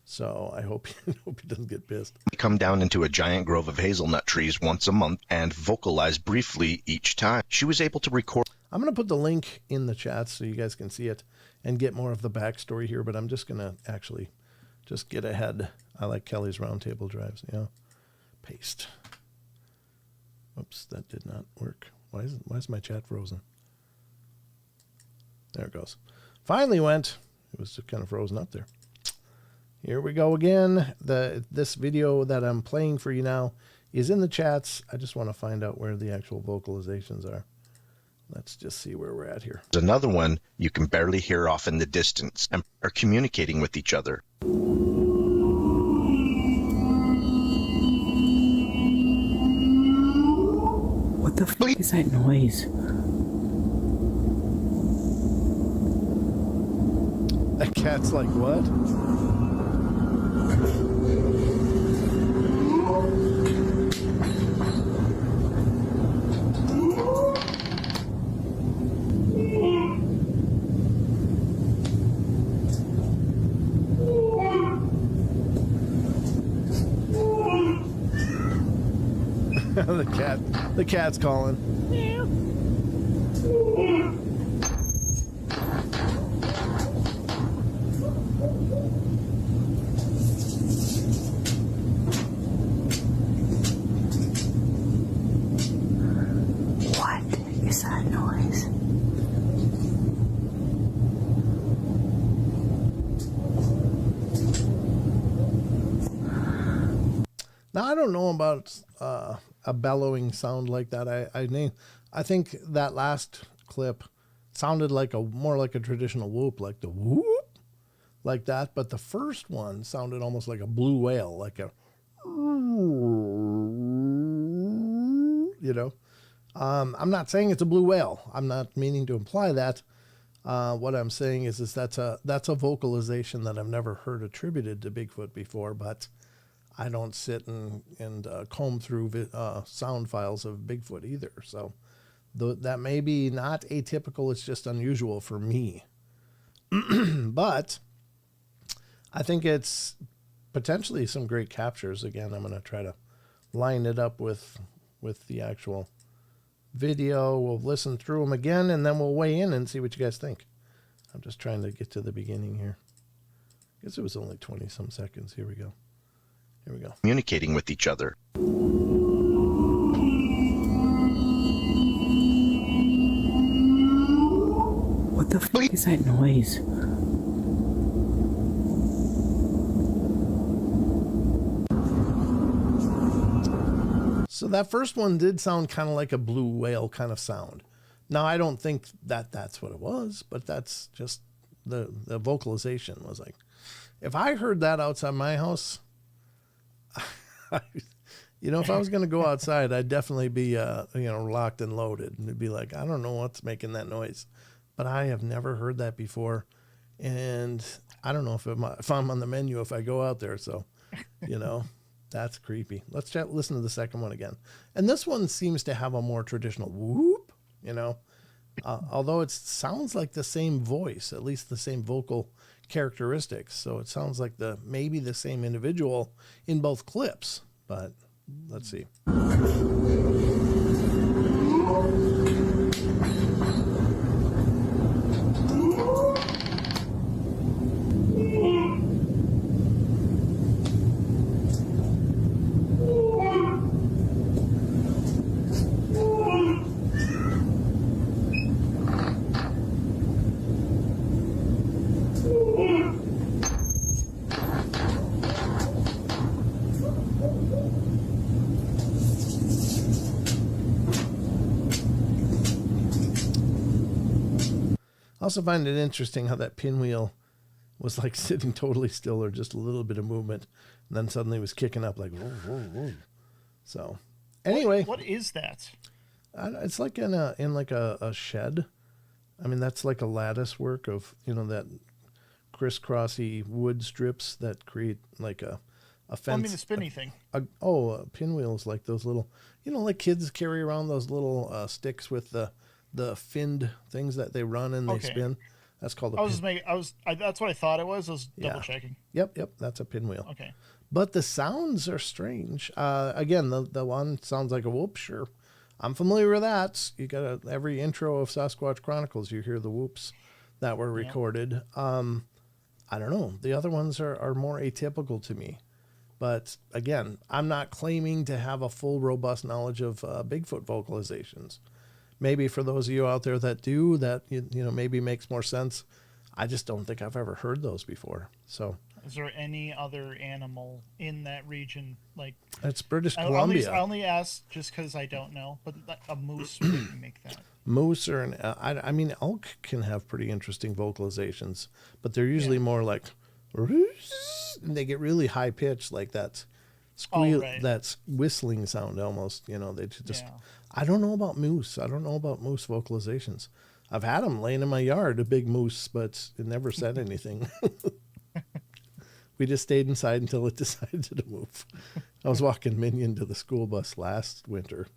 So I hope he doesn't get pissed. They come down into a giant grove of hazelnut trees once a month and vocalize briefly each time. She was able to record. I'm going to put the link in the chat so you guys can see it and get more of the backstory here, but I'm just going to actually just get ahead. I like Kelly's roundtable drives. Yeah. Paste. Oops, that did not work. Why is my chat frozen? There it goes. Finally went. It was just kind of frozen up there. Here we go again. This video that I'm playing for you now is in the chats. I just want to find out where the actual vocalizations are. Let's just see where we're at here. There's another one you can barely hear off in the distance and are communicating with each other. What the fuck is that noise? That cat's like, what? The cat's calling. What is that noise? Now I don't know about a bellowing sound like that. I think that last clip sounded like more like a traditional whoop, like the whoop, like that. But the first one sounded almost like a blue whale, like a, you know. I'm not saying it's a blue whale. I'm not meaning to imply that. What I'm saying is that's a vocalization that I've never heard attributed to Bigfoot before, but I don't sit and comb through sound files of Bigfoot either. So that may be not atypical. It's just unusual for me. But I think it's potentially some great captures. Again, I'm going to try to line it up with the actual video. We'll listen through them again, and then we'll weigh in and see what you guys think. I'm just trying to get to the beginning here. I guess it was only 20-some seconds. Here we go. Here we go. Communicating with each other. What the fuck is that noise? So that first one did sound kind of like a blue whale kind of sound. Now, I don't think that that's what it was, but that's just the vocalization was like, if I heard that outside my house, if I was going to go outside, I'd definitely be, locked and loaded. And it'd be like, I don't know what's making that noise, but I have never heard that before. And I don't know if I'm on the menu, if I go out there. So, that's creepy. Let's listen to the second one again. And this one seems to have a more traditional whoop, although it sounds like the same voice, at least the same vocal characteristics. So it sounds like maybe the same individual in both clips, but let's see. I also find it interesting how that pinwheel was like sitting totally still or just a little bit of movement, and then suddenly was kicking up like, whoa, whoa, whoa. So anyway, what is that? It's like in a shed. I mean, that's like a lattice work of, that crisscrossy wood strips that create like a fence. I mean, the spinny thing. Pinwheels, like those little, like kids carry around those little sticks with the finned things that they run and they spin. That's called a pin. That's what I thought it was. I was double checking. Yep. That's a pinwheel. Okay. But the sounds are strange. Again, the one sounds like a whoop. Sure. I'm familiar with that. You got every intro of Sasquatch Chronicles, you hear the whoops that were recorded. I don't know. The other ones are more atypical to me. But again, I'm not claiming to have a full, robust knowledge of Bigfoot vocalizations. Maybe for those of you out there that do, that maybe makes more sense. I just don't think I've ever heard those before. So, is there any other animal in that region? Like, it's British Columbia. I only asked just because I don't know, but a moose would make that. Moose or I mean, elk can have pretty interesting vocalizations, but they're usually more like, and they get really high pitched, like that squeal, that's whistling sound almost. They just. Yeah. I don't know about moose. I don't know about moose vocalizations. I've had them laying in my yard, a big moose, but it never said anything. We just stayed inside until it decided to move. I was walking Minion to the school bus last winter,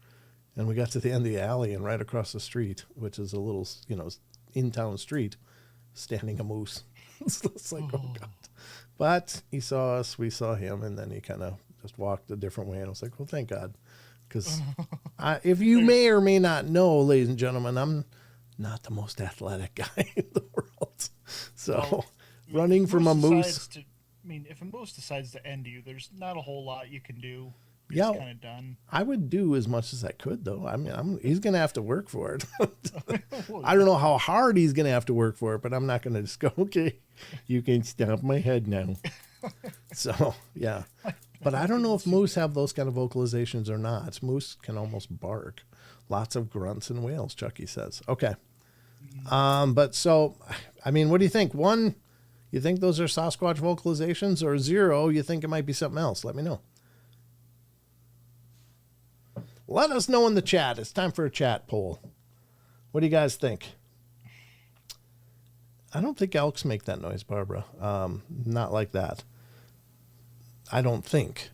and we got to the end of the alley, and right across the street, which is a little, in-town street, standing a moose. It's like, oh, God. But he saw us, we saw him, and then he kind of just walked a different way, and I was like, well, thank God. Because if you may or may not know, ladies and gentlemen, I'm not the most athletic guy in the world. So running from a moose. If a moose decides to end you, there's not a whole lot you can do. He's kind of done. I would do as much as I could, though. I mean, he's going to have to work for it. I don't know how hard he's going to have to work for it, but I'm not going to just go, okay, you can stomp my head now. So, yeah. But I don't know if moose have those kind of vocalizations or not. Moose can almost bark. Lots of grunts and wails, Chucky says. Okay. But so, I mean, what do you think? 1, you think those are Sasquatch vocalizations? Or 0, you think it might be something else? Let me know. Let us know in the chat. It's time for a chat poll. What do you guys think? I don't think elks make that noise, Barbara. Not like that. I don't think.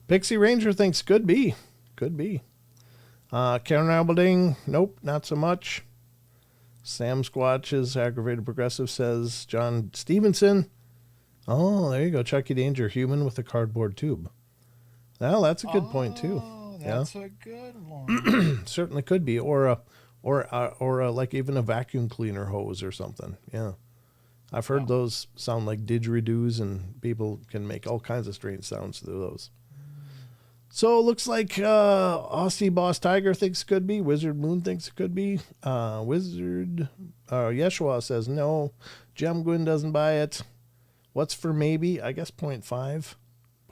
Pixie Ranger thinks could be. Could be. Karen Alberding, nope, not so much. Sam Squatch's Aggravated Progressive says John Stevenson. Oh, there you go. Chucky Danger, human with a cardboard tube. Well, that's a good point too. That's a good one. Certainly could be, or like even a vacuum cleaner hose or something. Yeah. I've heard those sound like didgeridoos, and people can make all kinds of strange sounds through those. So it looks like Aussie Boss Tiger thinks it could be. Wizard Moon thinks it could be. Yeshua says no. Jem Gwyn doesn't buy it. What's for maybe? I guess 0.5.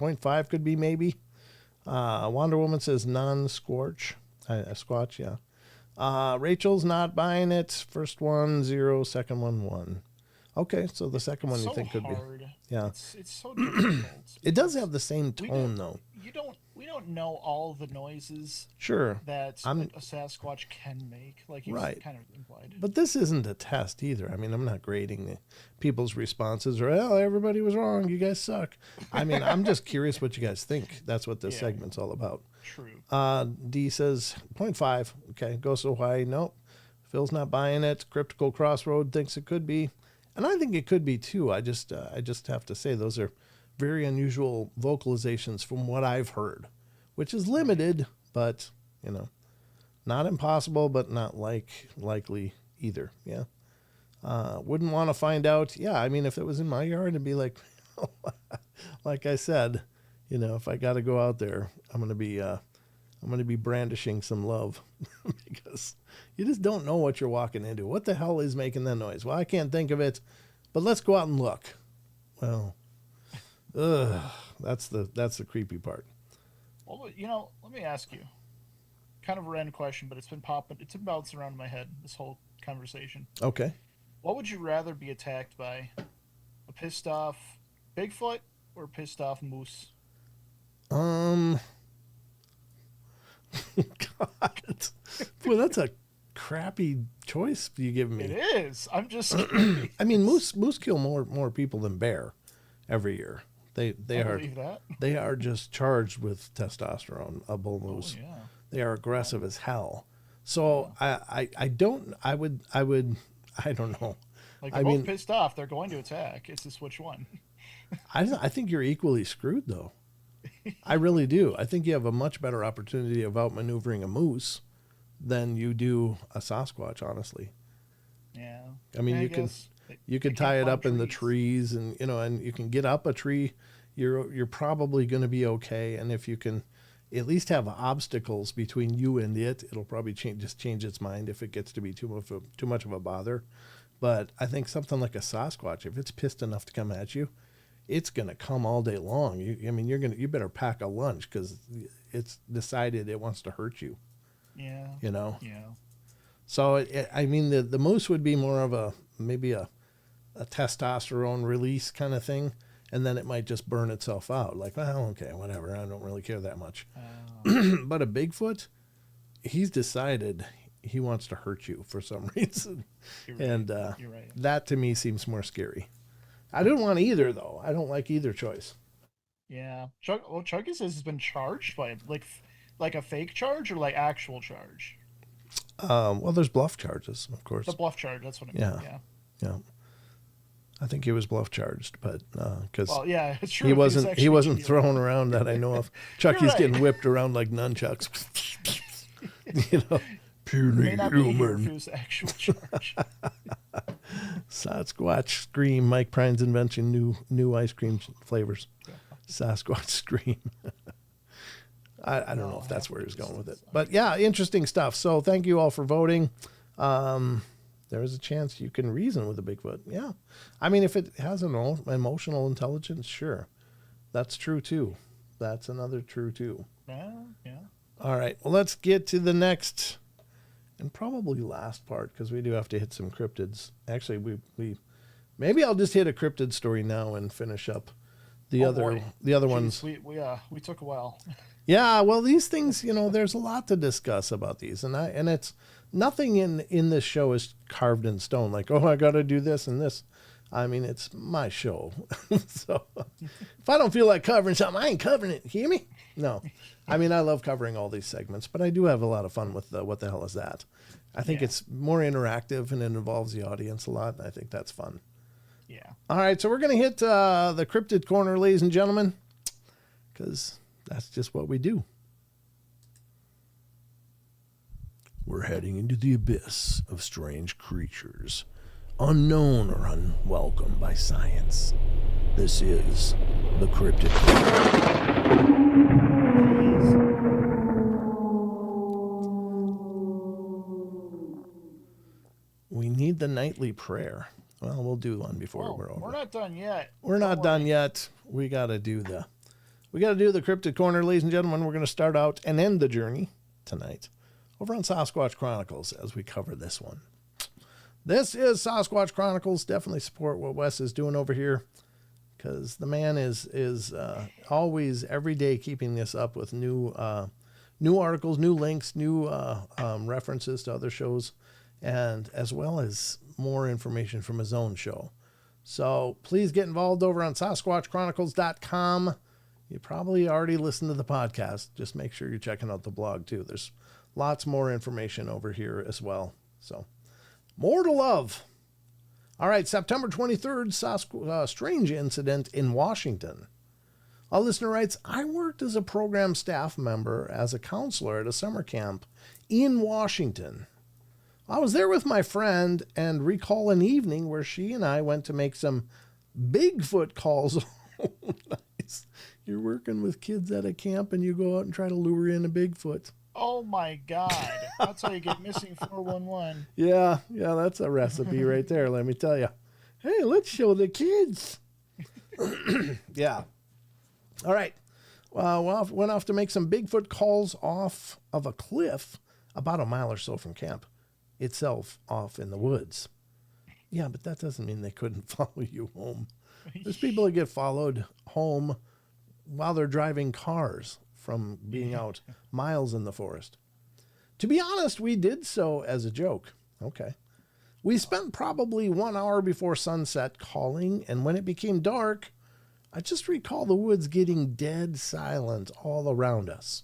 0.5 could be maybe. Wonder Woman says non-squatch. Squatch, yeah. Rachel's not buying it. First one, 0. Second one, 1. Okay, so the second one you think could be. Yeah. It's so difficult. It does have the same tone, though. We don't know all the noises Sure. that a Sasquatch can make, like you kind of implied. But this isn't a test either. I mean, I'm not grading people's responses or, well, everybody was wrong. You guys suck. I mean, I'm just curious what you guys think. That's what this segment's all about. True. D says 0.5. Okay, Ghost of Hawaii, nope. Phil's not buying it. Cryptical Crossroad thinks it could be. And I think it could be too. I just have to say those are very unusual vocalizations from what I've heard, which is limited, but not impossible, but not likely either. Yeah. Wouldn't want to find out. Yeah. I mean, if it was in my yard, it'd be like, like I said, if I got to go out there, I'm going to be brandishing some love because you just don't know what you're walking into. What the hell is making that noise? Well, I can't think of it, but let's go out and look. Well, that's the creepy part. Well, let me ask you, kind of a random question, but it's been bouncing around in my head this whole conversation. Okay. What would you rather be attacked by, a pissed off Bigfoot or a pissed off moose? God. Boy, that's a crappy choice you give me. It is. I'm just kidding. I mean, moose kill more people than bear every year. They are just charged with testosterone, a bull moose. Oh, yeah. They are aggressive as hell. So I don't know. Like they're both pissed off, they're going to attack. It's just which one. I think you're equally screwed though. I really do. I think you have a much better opportunity of outmaneuvering a moose than you do a Sasquatch, honestly. Yeah. I mean, you could tie it up in the trees and you can get up a tree. You're probably going to be okay. And if you can at least have obstacles between you and it'll probably change its mind if it gets to be too much of a bother. But I think something like a Sasquatch, if it's pissed enough to come at you, it's going to come all day long. You better pack a lunch because it's decided it wants to hurt you. Yeah. Yeah. So the moose would be more of maybe a testosterone release kind of thing. And then it might just burn itself out. Like, well, okay, whatever. I don't really care that much. But a Bigfoot, he's decided he wants to hurt you for some reason. You're right. And You're right. That to me seems more scary. I don't want either, though. I don't like either choice. Yeah. Chucky says he's been charged by like a fake charge or like actual charge. Well, there's bluff charges, of course. The bluff charge. That's what I mean. Yeah. I think he was bluff charged, but because it's true. He wasn't thrown around that I know of. Chucky's getting whipped around like nunchucks. Puny human. He was actual charge. Sasquatch Scream. Mike Prine's invention. New ice cream flavors. Sasquatch Scream. I don't know if that's where he was going with it, but yeah, interesting stuff. So thank you all for voting. There is a chance you can reason with a Bigfoot. Yeah. I mean, if it has an emotional intelligence, sure. That's true, too. That's another true, too. Yeah. All right. Well, let's get to the next and probably last part because we do have to hit some cryptids. Actually, maybe I'll just hit a cryptid story now and finish up the other ones. We took a while. Yeah, well, these things, there's a lot to discuss about these, and it's nothing in this show is carved in stone. Like, I got to do this and this. I mean, it's my show, so if I don't feel like covering something, I ain't covering it. Hear me? No, I mean, I love covering all these segments, but I do have a lot of fun with what the hell is that? I think it's more interactive and it involves the audience a lot. And I think that's fun. Yeah. All right, so we're gonna hit the cryptid corner, ladies and gentlemen, because that's just what we do. We're heading into the abyss of strange creatures. unknown or unwelcome by science. This is the Cryptid. We need the nightly prayer. Well, we'll do one before we're over. We're not done yet. We're not done yet. We got to do the Cryptid Corner, ladies and gentlemen. We're going to start out and end the journey tonight over on Sasquatch Chronicles as we cover this one. This is Sasquatch Chronicles. Definitely support what Wes is doing over here, because the man is always every day keeping this up with new articles, new links, new references to other shows, and as well as more information from his own show. So please get involved over on SasquatchChronicles.com. You probably already listened to the podcast. Just make sure you're checking out the blog too. There's lots more information over here as well. So more to love. All right, September 23rd, strange incident in Washington. A listener writes, I worked as a program staff member as a counselor at a summer camp in Washington. I was there with my friend and recall an evening where she and I went to make some Bigfoot calls. Oh, nice. You're working with kids at a camp and you go out and try to lure in a Bigfoot. Oh my God. That's how you get missing 411. Yeah, that's a recipe right there, let me tell you. Hey, let's show the kids. Yeah. All right. Went off to make some Bigfoot calls off of a cliff about a mile or so from camp itself off in the woods. Yeah, but that doesn't mean they couldn't follow you home. There's people that get followed home while they're driving cars from being out miles in the forest. To be honest, we did so as a joke. Okay. We spent probably 1 hour before sunset calling, and when it became dark, I just recall the woods getting dead silent all around us.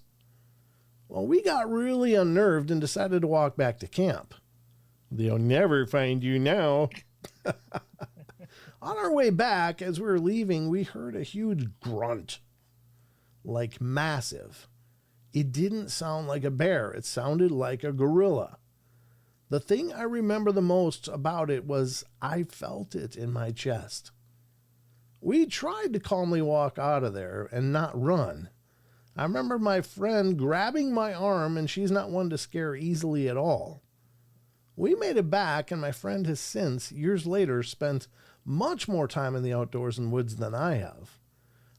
Well, we got really unnerved and decided to walk back to camp. They'll never find you now. On our way back, as we were leaving, we heard a huge grunt. Like massive. It didn't sound like a bear. It sounded like a gorilla. The thing I remember the most about it was I felt it in my chest. We tried to calmly walk out of there and not run. I remember my friend grabbing my arm, and she's not one to scare easily at all. We made it back, and my friend has since, years later, spent much more time in the outdoors and woods than I have.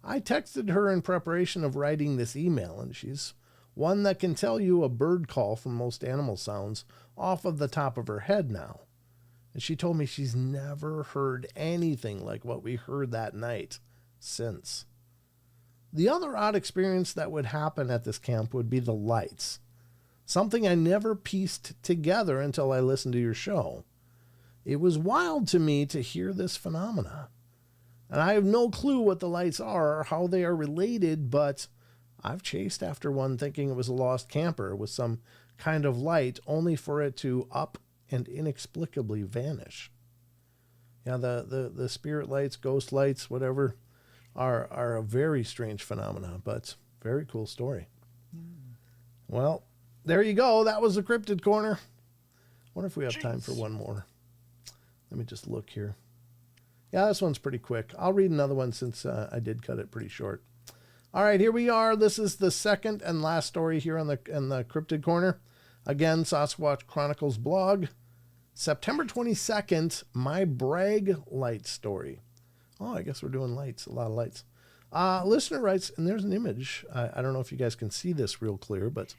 I texted her in preparation of writing this email, and she's one that can tell you a bird call from most animal sounds off of the top of her head now. And she told me she's never heard anything like what we heard that night since. The other odd experience that would happen at this camp would be the lights. Something I never pieced together until I listened to your show. It was wild to me to hear this phenomena. And I have no clue what the lights are or how they are related, but I've chased after one thinking it was a lost camper with some kind of light, only for it to up and inexplicably vanish. Yeah, the spirit lights, ghost lights, whatever, are a very strange phenomena, but very cool story. Well, there you go. That was the Cryptid Corner. Wonder if we have time for one more. Let me just look here. Yeah, this one's pretty quick. I'll read another one since I did cut it pretty short. All right, here we are. This is the second and last story here in the Cryptid Corner. Again, Sasquatch Chronicles blog. September 22nd, my brag light story. Oh, I guess we're doing lights, a lot of lights. Listener writes, and there's an image. I don't know if you guys can see this real clear, but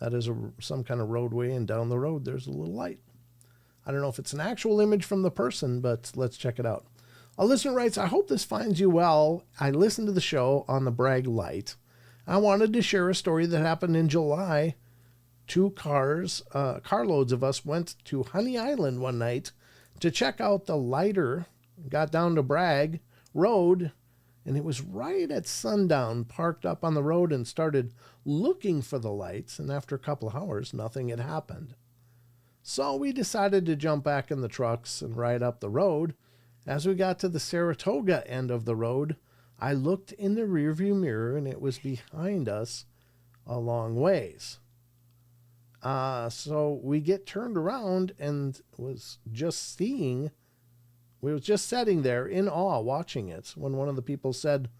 that is some kind of roadway, and down the road there's a little light. I don't know if it's an actual image from the person, but let's check it out. A listener writes, I hope this finds you well. I listened to the show on the brag light. I wanted to share a story that happened in July. 2 carloads of us went to Honey Island one night to check out the lighter. Got down to Bragg Road, and it was right at sundown, parked up on the road and started looking for the lights, and after a couple of hours, nothing had happened. So we decided to jump back in the trucks and ride up the road. As we got to the Saratoga end of the road, I looked in the rearview mirror, and it was behind us a long ways. So we get turned around and was just seeing We was just sitting there in awe watching it when one of the people said,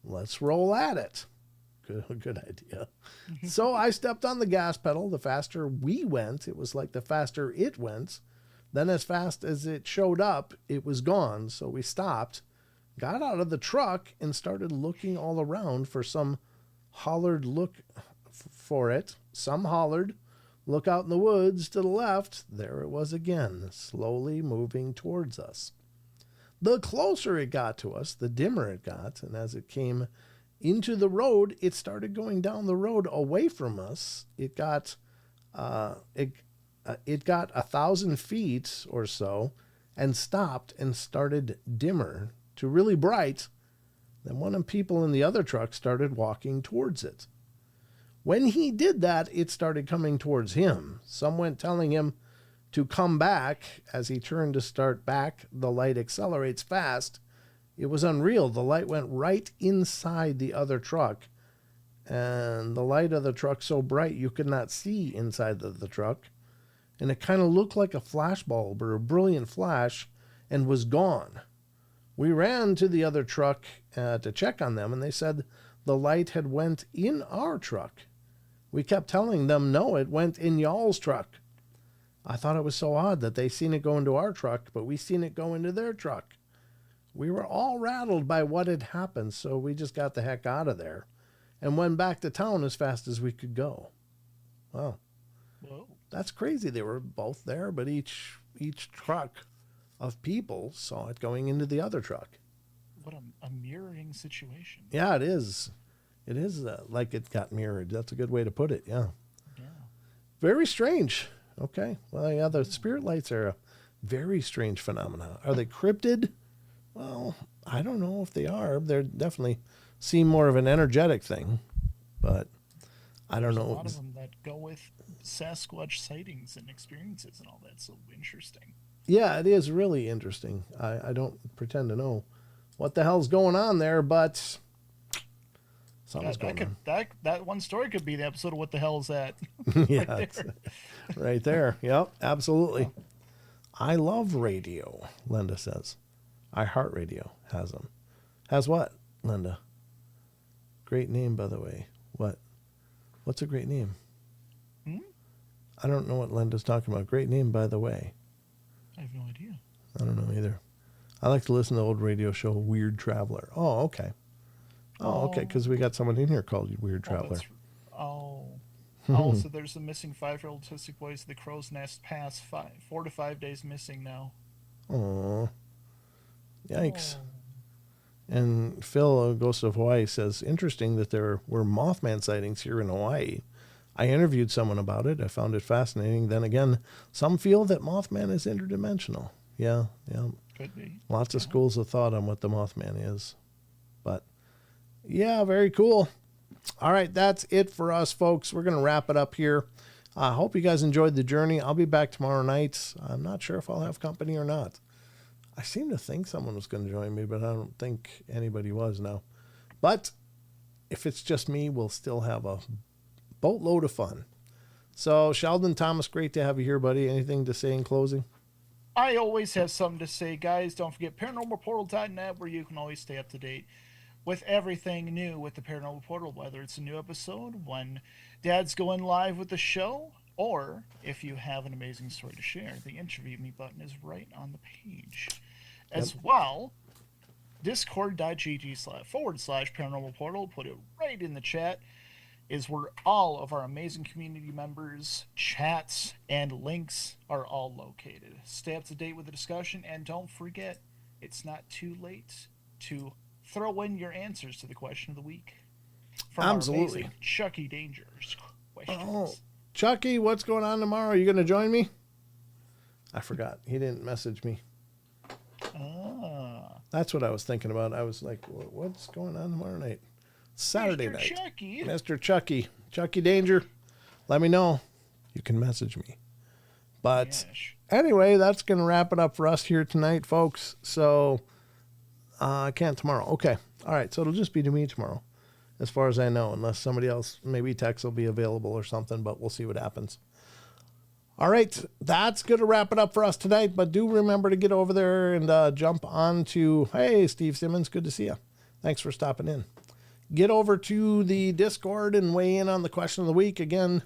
"Let's roll at it." Good idea. So I stepped on the gas pedal. The faster we went, it was like the faster it went. Then as fast as it showed up, it was gone. So we stopped, got out of the truck, and started looking all around for some hollered look for it. Some hollered, "Look out in the woods to the left." There it was again, slowly moving towards us. The closer it got to us, the dimmer it got. And as it came into the road, it started going down the road away from us. It got 1,000 feet or so and stopped and started dimmer to really bright. Then one of the people in the other truck started walking towards it. When he did that, it started coming towards him. Some went telling him to come back. As he turned to start back, the light accelerates fast. It was unreal. The light went right inside the other truck, and the light of the truck so bright you could not see inside the truck, and it kind of looked like a flash bulb or a brilliant flash, and was gone. We ran to the other truck to check on them, and they said the light had went in our truck. We kept telling them, no, it went in y'all's truck. I thought it was so odd that they seen it go into our truck, but we seen it go into their truck. We were all rattled by what had happened, so we just got the heck out of there and went back to town as fast as we could go. Wow. Whoa. That's crazy. They were both there, but each truck of people saw it going into the other truck. What a mirroring situation. Yeah, it is. It is like it got mirrored. That's a good way to put it, yeah. Yeah. Very strange. Okay. Well, yeah, the spirit lights are a very strange phenomenon. Are they cryptid? Well, I don't know if they are. They definitely seem more of an energetic thing, but I don't know. There's a lot of them that go with Sasquatch sightings and experiences and all that. So interesting. Yeah, it is really interesting. I don't pretend to know what the hell's going on there, but something's going on. That one story could be the episode of What the Hell Is That? Yeah, right there. Right there. Yep, absolutely. I love radio, Linda says. iHeartRadio has them. Has what, Linda? Great name, by the way. What? What's a great name? I don't know what Linda's talking about. Great name, by the way. I have no idea. I don't know either. I like to listen to the old radio show, Weird Traveler. Oh, okay. Oh, okay, because we got someone in here called Weird Traveler. So there's a missing 5-year-old autistic boy. The crow's nest past 4 to 5 days missing now. Oh, yikes. And Phil, Ghost of Hawaii, says, interesting that there were Mothman sightings here in Hawaii. I interviewed someone about it. I found it fascinating. Then again, some feel that Mothman is interdimensional. Yeah. Could be. Lots of schools of thought on what the Mothman is. But, yeah, very cool. All right, that's it for us, folks. We're going to wrap it up here. I hope you guys enjoyed the journey. I'll be back tomorrow night. I'm not sure if I'll have company or not. I seem to think someone was going to join me, but I don't think anybody was now. But if it's just me, we'll still have a boatload of fun. So, Sheldon Thomas, great to have you here, buddy. Anything to say in closing? I always have something to say, guys. Don't forget ParanormalPortal.net, where you can always stay up to date with everything new with the Paranormal Portal, whether it's a new episode, when Dad's going live with the show, or if you have an amazing story to share, the Interview Me button is right on the page. As well, discord.gg//paranormal portal, put it right in the chat, is where all of our amazing community members' chats and links are all located. Stay up to date with the discussion, and don't forget, it's not too late to throw in your answers to the question of the week. From Absolutely. Our amazing Chucky Danger's questions. Oh, Chucky, what's going on tomorrow? Are you going to join me? I forgot. He didn't message me. That's what I was thinking about. I was like, what's going on tomorrow night? Saturday night. Chucky. Mr. Chucky. Chucky Danger. Let me know. You can message me. But anyway, that's going to wrap it up for us here tonight, folks. So I can't tomorrow. Okay. All right. So it'll just be to me tomorrow, as far as I know, unless somebody else, maybe Tex will be available or something, but we'll see what happens. All right, that's going to wrap it up for us tonight. But do remember to get over there and jump on to, hey, Steve Simmons, good to see you. Thanks for stopping in. Get over to the Discord and weigh in on the question of the week. Again,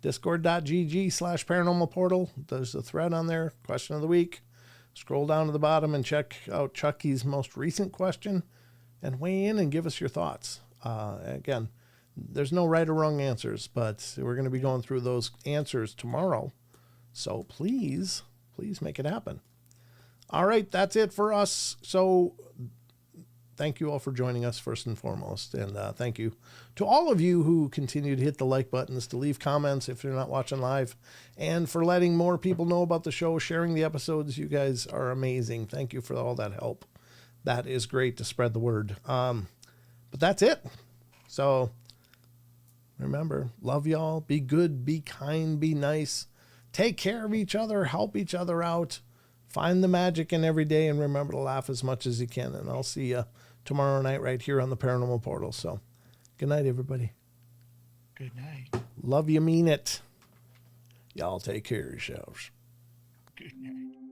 discord.gg/paranormal portal. There's a thread on there, question of the week. Scroll down to the bottom and check out Chucky's most recent question and weigh in and give us your thoughts. Again, there's no right or wrong answers, but we're going to be going through those answers tomorrow. So please make it happen. All right, that's it for us. So thank you all for joining us first and foremost. And thank you to all of you who continue to hit the like buttons, to leave comments if you're not watching live, and for letting more people know about the show, sharing the episodes. You guys are amazing. Thank you for all that help. That is great to spread the word. But that's it. So remember, love y'all. Be good, be kind, be nice. Take care of each other, help each other out. Find the magic in every day and remember to laugh as much as you can. And I'll see you tomorrow night right here on the Paranormal Portal. So good night, everybody. Good night. Love you, mean it. Y'all take care of yourselves. Good night.